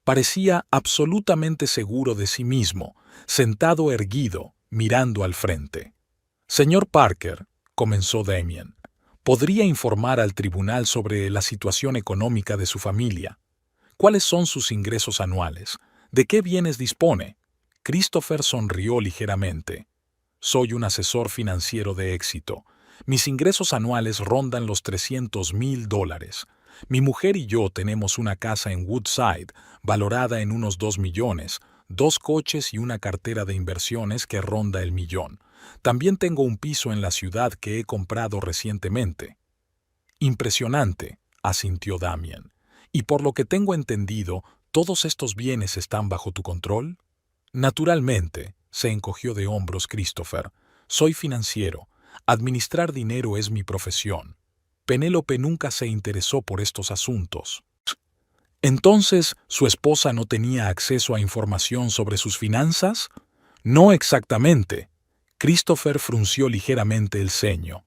Parecía absolutamente seguro de sí mismo, sentado erguido, mirando al frente. «Señor Parker», comenzó Damien, «¿podría informar al tribunal sobre la situación económica de su familia? ¿Cuáles son sus ingresos anuales? ¿De qué bienes dispone?» Christopher sonrió ligeramente. «Soy un asesor financiero de éxito. Mis ingresos anuales rondan los $300,000. Mi mujer y yo tenemos una casa en Woodside, valorada en unos 2 millones, 2 coches y una cartera de inversiones que ronda el millón. También tengo un piso en la ciudad que he comprado recientemente». «Impresionante», asintió Damien. «Y por lo que tengo entendido, ¿todos estos bienes están bajo tu control?» «Naturalmente», se encogió de hombros Christopher. «Soy financiero. Administrar dinero es mi profesión. Penélope nunca se interesó por estos asuntos». «¿Entonces su esposa no tenía acceso a información sobre sus finanzas?» «No exactamente». Christopher frunció ligeramente el ceño.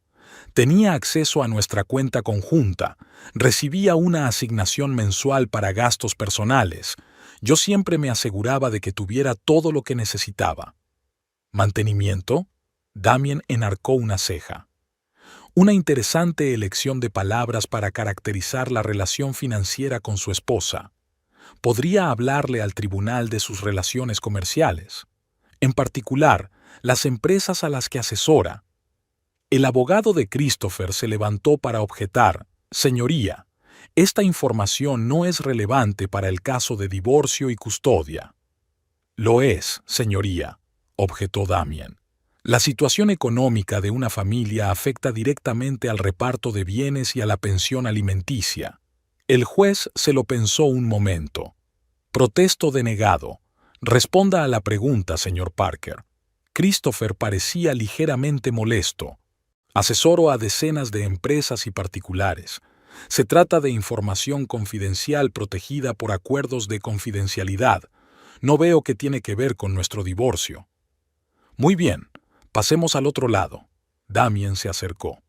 «Tenía acceso a nuestra cuenta conjunta. Recibía una asignación mensual para gastos personales. Yo siempre me aseguraba de que tuviera todo lo que necesitaba». «¿Mantenimiento?» Damien enarcó una ceja. Una interesante elección de palabras para caracterizar la relación financiera con su esposa. ¿Podría hablarle al tribunal de sus relaciones comerciales? En particular, las empresas a las que asesora. El abogado de Christopher se levantó para objetar. «Señoría, esta información no es relevante para el caso de divorcio y custodia». «Lo es, señoría», objetó Damien. «La situación económica de una familia afecta directamente al reparto de bienes y a la pensión alimenticia». El juez se lo pensó un momento. «Protesto denegado. Responda a la pregunta, señor Parker». Christopher parecía ligeramente molesto. «Asesoro a decenas de empresas y particulares. Se trata de información confidencial protegida por acuerdos de confidencialidad. No veo qué tiene que ver con nuestro divorcio». «Muy bien, pasemos al otro lado». Damien se acercó.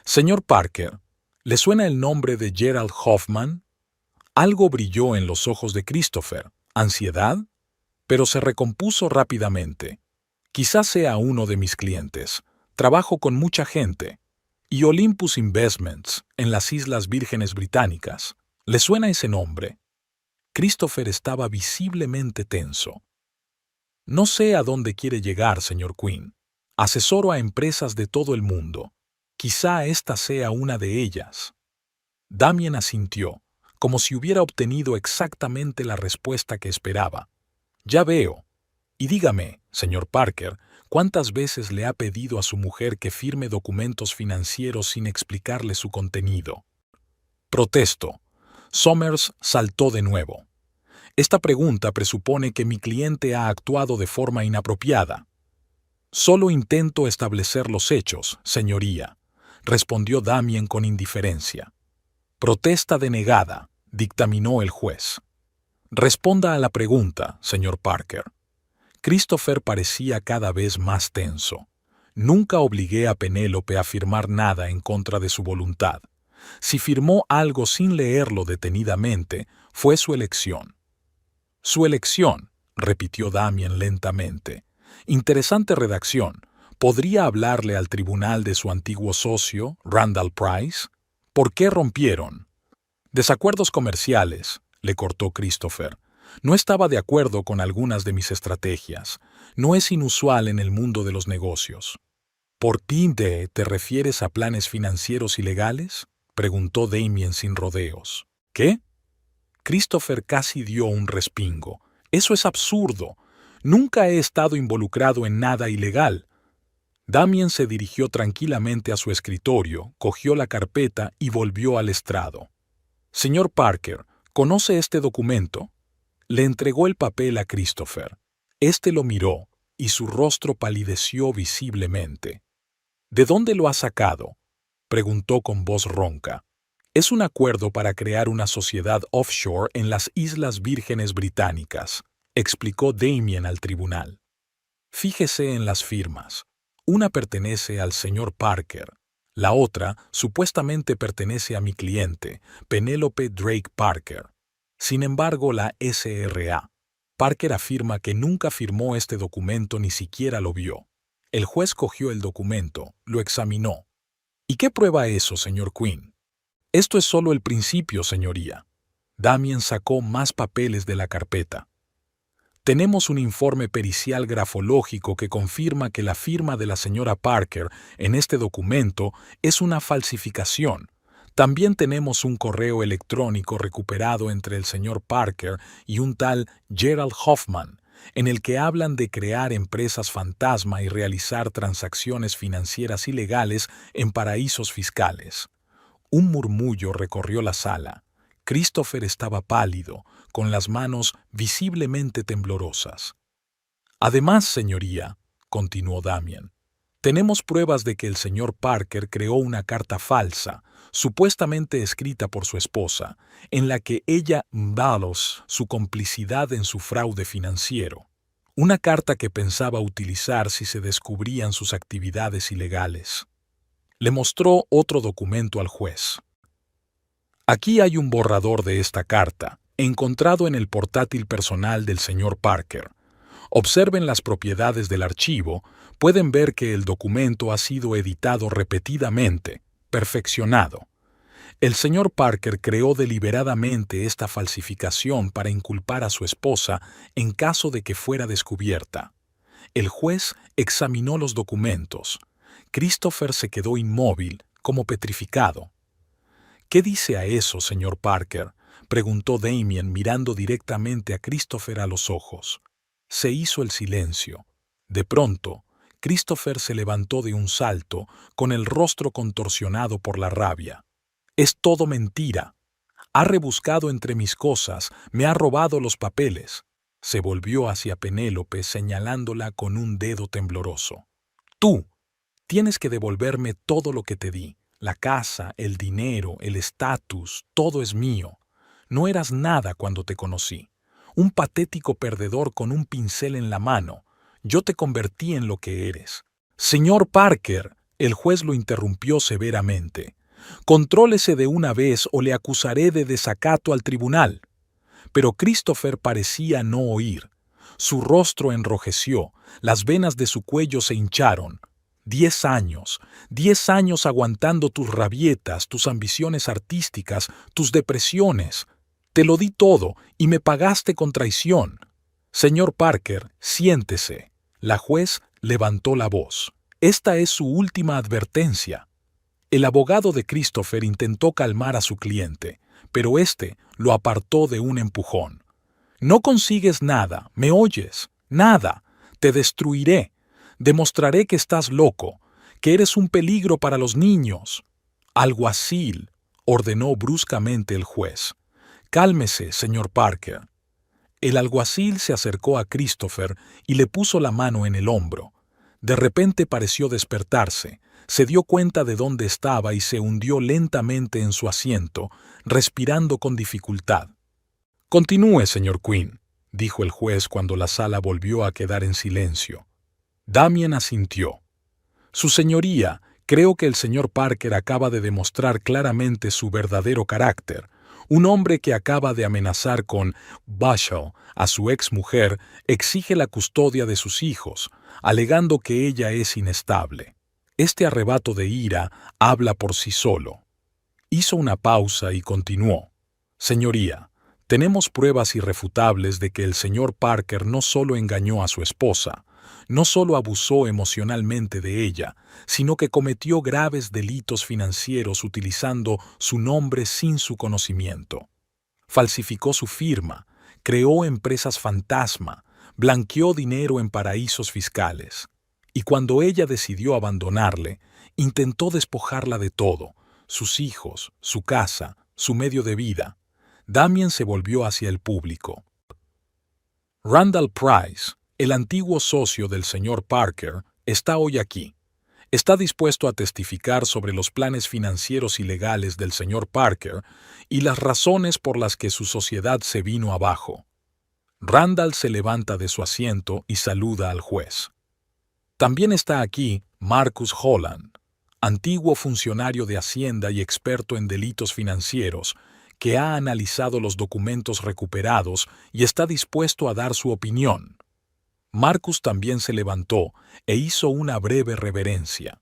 «Señor Parker, ¿le suena el nombre de Gerald Hoffman?» Algo brilló en los ojos de Christopher. ¿Ansiedad? Pero se recompuso rápidamente. «Quizás sea uno de mis clientes. Trabajo con mucha gente. Y Olympus Investments, en las Islas Vírgenes Británicas. ¿Le suena ese nombre?» Christopher estaba visiblemente tenso. «No sé a dónde quiere llegar, señor Quinn. Asesoro a empresas de todo el mundo. Quizá esta sea una de ellas». Damien asintió, como si hubiera obtenido exactamente la respuesta que esperaba. «Ya veo. Y dígame, señor Parker, ¿cuántas veces le ha pedido a su mujer que firme documentos financieros sin explicarle su contenido?» «Protesto». Somers saltó de nuevo. «Esta pregunta presupone que mi cliente ha actuado de forma inapropiada». «Solo intento establecer los hechos, señoría», respondió Damien con indiferencia. «Protesta denegada», dictaminó el juez. «Responda a la pregunta, señor Parker». Christopher parecía cada vez más tenso. «Nunca obligué a Penélope a firmar nada en contra de su voluntad. Si firmó algo sin leerlo detenidamente, fue su elección». «Su elección», repitió Damien lentamente. «Interesante redacción. ¿Podría hablarle al tribunal de su antiguo socio, Randall Price? ¿Por qué rompieron?» «Desacuerdos comerciales», le cortó Christopher. «No estaba de acuerdo con algunas de mis estrategias. No es inusual en el mundo de los negocios». ¿Por PINDE te refieres a planes financieros ilegales?, preguntó Damien sin rodeos. ¿Qué? Christopher casi dio un respingo. Eso es absurdo. Nunca he estado involucrado en nada ilegal. Damien se dirigió tranquilamente a su escritorio, cogió la carpeta y volvió al estrado. Señor Parker, ¿conoce este documento? Le entregó el papel a Christopher. Este lo miró y su rostro palideció visiblemente. ¿De dónde lo ha sacado?, preguntó con voz ronca. Es un acuerdo para crear una sociedad offshore en las Islas Vírgenes Británicas, explicó Damien al tribunal. Fíjese en las firmas. Una pertenece al señor Parker. La otra supuestamente pertenece a mi cliente, Penelope Drake Parker. Sin embargo, la SRA. Parker afirma que nunca firmó este documento ni siquiera lo vio. El juez cogió el documento, lo examinó. ¿Y qué prueba eso, señor Quinn? Esto es solo el principio, señoría. Damien sacó más papeles de la carpeta. Tenemos un informe pericial grafológico que confirma que la firma de la señora Parker en este documento es una falsificación. También tenemos un correo electrónico recuperado entre el señor Parker y un tal Gerald Hoffman, en el que hablan de crear empresas fantasma y realizar transacciones financieras ilegales en paraísos fiscales. Un murmullo recorrió la sala. Christopher estaba pálido, con las manos visiblemente temblorosas. Además, señoría, continuó Damien, tenemos pruebas de que el señor Parker creó una carta falsa, supuestamente escrita por su esposa, en la que ella valos su complicidad en su fraude financiero. Una carta que pensaba utilizar si se descubrían sus actividades ilegales. Le mostró otro documento al juez. Aquí hay un borrador de esta carta, encontrado en el portátil personal del señor Parker. Observen las propiedades del archivo, pueden ver que el documento ha sido editado repetidamente, perfeccionado. El señor Parker creó deliberadamente esta falsificación para inculpar a su esposa en caso de que fuera descubierta. El juez examinó los documentos. Christopher se quedó inmóvil, como petrificado. ¿Qué dice a eso, señor Parker?, preguntó Damien mirando directamente a Christopher a los ojos. Se hizo el silencio. De pronto, Christopher se levantó de un salto, con el rostro contorsionado por la rabia. «Es todo mentira. Ha rebuscado entre mis cosas, me ha robado los papeles». Se volvió hacia Penélope señalándola con un dedo tembloroso. «Tú tienes que devolverme todo lo que te di. La casa, el dinero, el estatus, todo es mío. No eras nada cuando te conocí. Un patético perdedor con un pincel en la mano. Yo te convertí en lo que eres». «Señor Parker», el juez lo interrumpió severamente, «contrólese de una vez o le acusaré de desacato al tribunal». Pero Christopher parecía no oír. Su rostro enrojeció, las venas de su cuello se hincharon. 10 años aguantando tus rabietas, tus ambiciones artísticas, tus depresiones. Te lo di todo y me pagaste con traición. Señor Parker, siéntese. La juez levantó la voz. Esta es su última advertencia. El abogado de Christopher intentó calmar a su cliente, pero éste lo apartó de un empujón. No consigues nada, ¿me oyes? Nada. Te destruiré. Demostraré que estás loco, que eres un peligro para los niños. Alguacil, ordenó bruscamente el juez. Cálmese, señor Parker. El alguacil se acercó a Christopher y le puso la mano en el hombro. De repente pareció despertarse, se dio cuenta de dónde estaba y se hundió lentamente en su asiento, respirando con dificultad. Continúe, señor Quinn, dijo el juez cuando la sala volvió a quedar en silencio. Damien asintió. Su señoría, creo que el señor Parker acaba de demostrar claramente su verdadero carácter. Un hombre que acaba de amenazar con Bushell a su exmujer exige la custodia de sus hijos, alegando que ella es inestable. Este arrebato de ira habla por sí solo. Hizo una pausa y continuó. Señoría, tenemos pruebas irrefutables de que el señor Parker no solo engañó a su esposa, no solo abusó emocionalmente de ella, sino que cometió graves delitos financieros utilizando su nombre sin su conocimiento. Falsificó su firma, creó empresas fantasma, blanqueó dinero en paraísos fiscales. Y cuando ella decidió abandonarle, intentó despojarla de todo, sus hijos, su casa, su medio de vida. Damien se volvió hacia el público. Randall Price, el antiguo socio del señor Parker, está hoy aquí. Está dispuesto a testificar sobre los planes financieros y legales del señor Parker y las razones por las que su sociedad se vino abajo. Randall se levanta de su asiento y saluda al juez. También está aquí Marcus Holland, antiguo funcionario de Hacienda y experto en delitos financieros, que ha analizado los documentos recuperados y está dispuesto a dar su opinión. Marcus también se levantó e hizo una breve reverencia.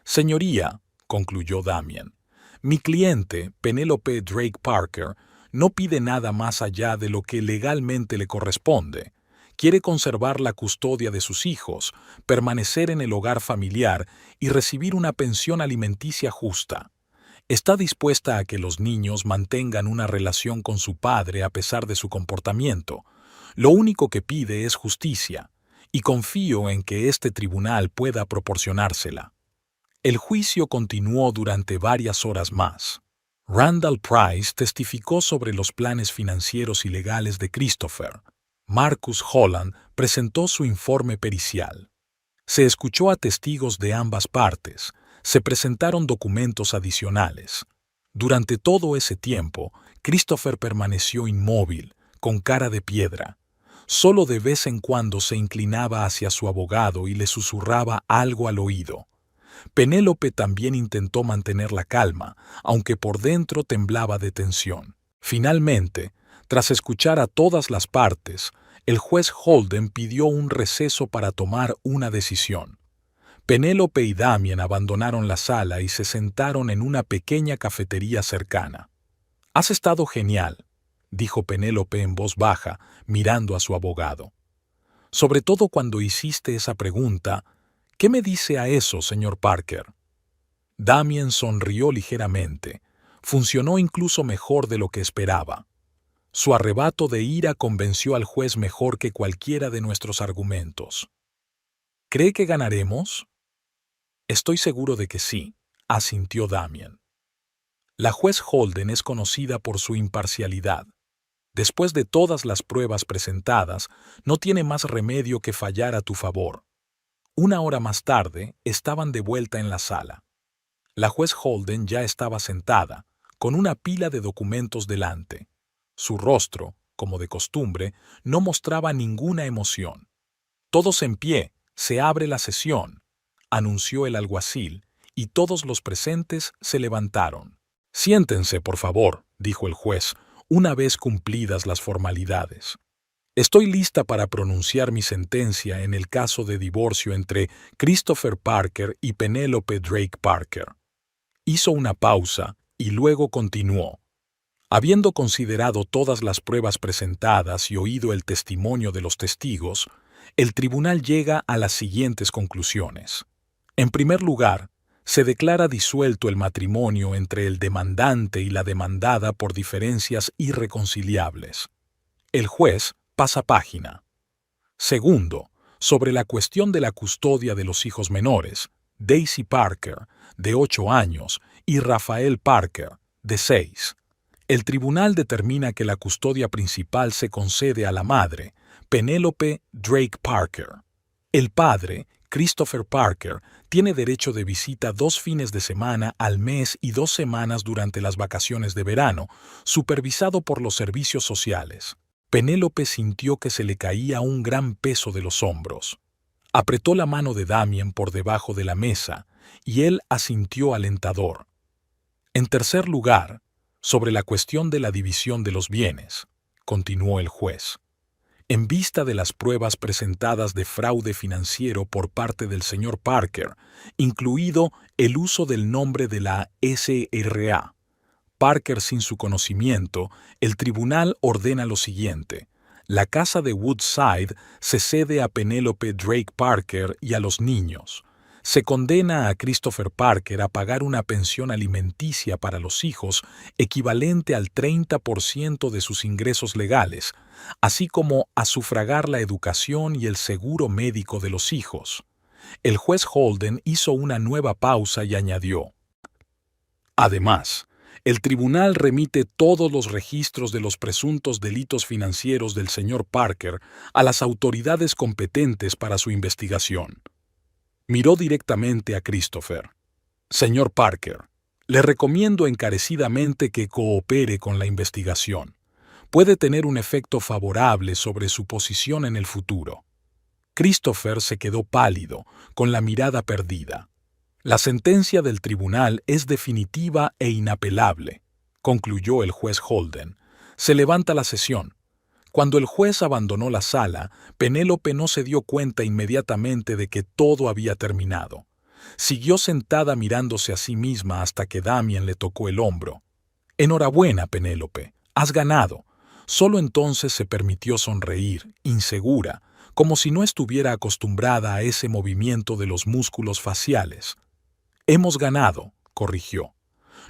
Señoría, concluyó Damien, mi cliente, Penélope Drake Parker, no pide nada más allá de lo que legalmente le corresponde. Quiere conservar la custodia de sus hijos, permanecer en el hogar familiar y recibir una pensión alimenticia justa. Está dispuesta a que los niños mantengan una relación con su padre a pesar de su comportamiento. Lo único que pide es justicia, y confío en que este tribunal pueda proporcionársela. El juicio continuó durante varias horas más. Randall Price testificó sobre los planes financieros y legales de Christopher. Marcus Holland presentó su informe pericial. Se escuchó a testigos de ambas partes, se presentaron documentos adicionales. Durante todo ese tiempo, Christopher permaneció inmóvil, con cara de piedra. Solo de vez en cuando se inclinaba hacia su abogado y le susurraba algo al oído. Penélope también intentó mantener la calma, aunque por dentro temblaba de tensión. Finalmente, tras escuchar a todas las partes, el juez Holden pidió un receso para tomar una decisión. Penélope y Damien abandonaron la sala y se sentaron en una pequeña cafetería cercana. «Has estado genial», dijo Penélope en voz baja, mirando a su abogado. «Sobre todo cuando hiciste esa pregunta, ¿qué me dice a eso, señor Parker?» Damien sonrió ligeramente. Funcionó incluso mejor de lo que esperaba. Su arrebato de ira convenció al juez mejor que cualquiera de nuestros argumentos. «¿Cree que ganaremos?» «Estoy seguro de que sí», asintió Damien. La juez Holden es conocida por su imparcialidad. Después de todas las pruebas presentadas, no tiene más remedio que fallar a tu favor. Una hora más tarde, estaban de vuelta en la sala. La juez Holden ya estaba sentada, con una pila de documentos delante. Su rostro, como de costumbre, no mostraba ninguna emoción. «Todos en pie, se abre la sesión», anunció el alguacil, y todos los presentes se levantaron. «Siéntense, por favor», dijo el juez, una vez cumplidas las formalidades. «Estoy lista para pronunciar mi sentencia en el caso de divorcio entre Christopher Parker y Penélope Drake Parker». Hizo una pausa y luego continuó. «Habiendo considerado todas las pruebas presentadas y oído el testimonio de los testigos, el tribunal llega a las siguientes conclusiones. En primer lugar, se declara disuelto el matrimonio entre el demandante y la demandada por diferencias irreconciliables. El juez pasa página. Segundo, sobre la cuestión de la custodia de los hijos menores, Daisy Parker, de 8 años, y Rafael Parker, de 6. El tribunal determina que la custodia principal se concede a la madre, Penélope Drake Parker. El padre, Christopher Parker, tiene derecho de visita 2 fines de semana al mes y 2 semanas durante las vacaciones de verano, supervisado por los servicios sociales. Penélope sintió que se le caía un gran peso de los hombros. Apretó la mano de Damien por debajo de la mesa, y él asintió alentador. En tercer lugar, sobre la cuestión de la división de los bienes, continuó el juez. En vista de las pruebas presentadas de fraude financiero por parte del señor Parker, incluido el uso del nombre de la SRA, Parker sin su conocimiento, el tribunal ordena lo siguiente: La casa de Woodside se cede a Penélope Drake Parker y a los niños. Se condena a Christopher Parker a pagar una pensión alimenticia para los hijos equivalente al 30% de sus ingresos legales, así como a sufragar la educación y el seguro médico de los hijos. El juez Holden hizo una nueva pausa y añadió: Además, el tribunal remite todos los registros de los presuntos delitos financieros del señor Parker a las autoridades competentes para su investigación. Miró directamente a Christopher. Señor Parker, le recomiendo encarecidamente que coopere con la investigación. Puede tener un efecto favorable sobre su posición en el futuro. Christopher se quedó pálido, con la mirada perdida. La sentencia del tribunal es definitiva e inapelable, concluyó el juez Holden. Se levanta la sesión. Cuando el juez abandonó la sala, Penélope no se dio cuenta inmediatamente de que todo había terminado. Siguió sentada mirándose a sí misma hasta que Damien le tocó el hombro. Enhorabuena, Penélope, has ganado. Solo entonces se permitió sonreír, insegura, como si no estuviera acostumbrada a ese movimiento de los músculos faciales. Hemos ganado, corrigió.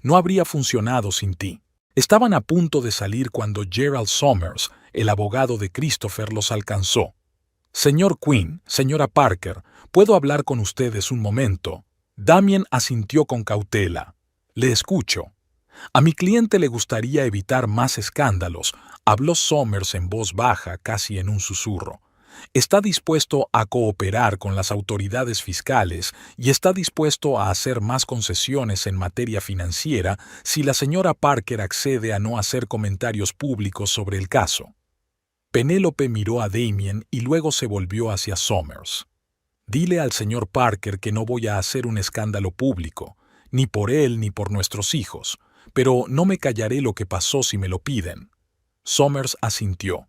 No habría funcionado sin ti. Estaban a punto de salir cuando Gerald Somers, el abogado de Christopher, los alcanzó. Señor Quinn, señora Parker, ¿puedo hablar con ustedes un momento? Damien asintió con cautela. Le escucho. A mi cliente le gustaría evitar más escándalos, habló Somers en voz baja, casi en un susurro. Está dispuesto a cooperar con las autoridades fiscales y está dispuesto a hacer más concesiones en materia financiera si la señora Parker accede a no hacer comentarios públicos sobre el caso. Penélope miró a Damien y luego se volvió hacia Somers. Dile al señor Parker que no voy a hacer un escándalo público, ni por él ni por nuestros hijos, pero no me callaré lo que pasó si me lo piden. Somers asintió.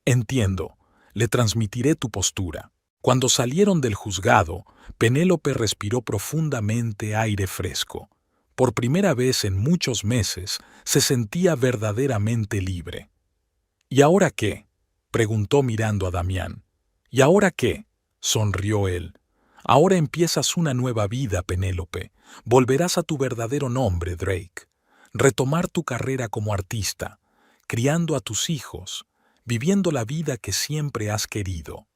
Entiendo. Le transmitiré tu postura. Cuando salieron del juzgado, Penélope respiró profundamente aire fresco. Por primera vez en muchos meses, se sentía verdaderamente libre. ¿Y ahora qué?, preguntó mirando a Damián. ¿Y ahora qué?, sonrió él. Ahora empiezas una nueva vida, Penélope. Volverás a tu verdadero nombre, Drake. Retomar tu carrera como artista, criando a tus hijos, viviendo la vida que siempre has querido.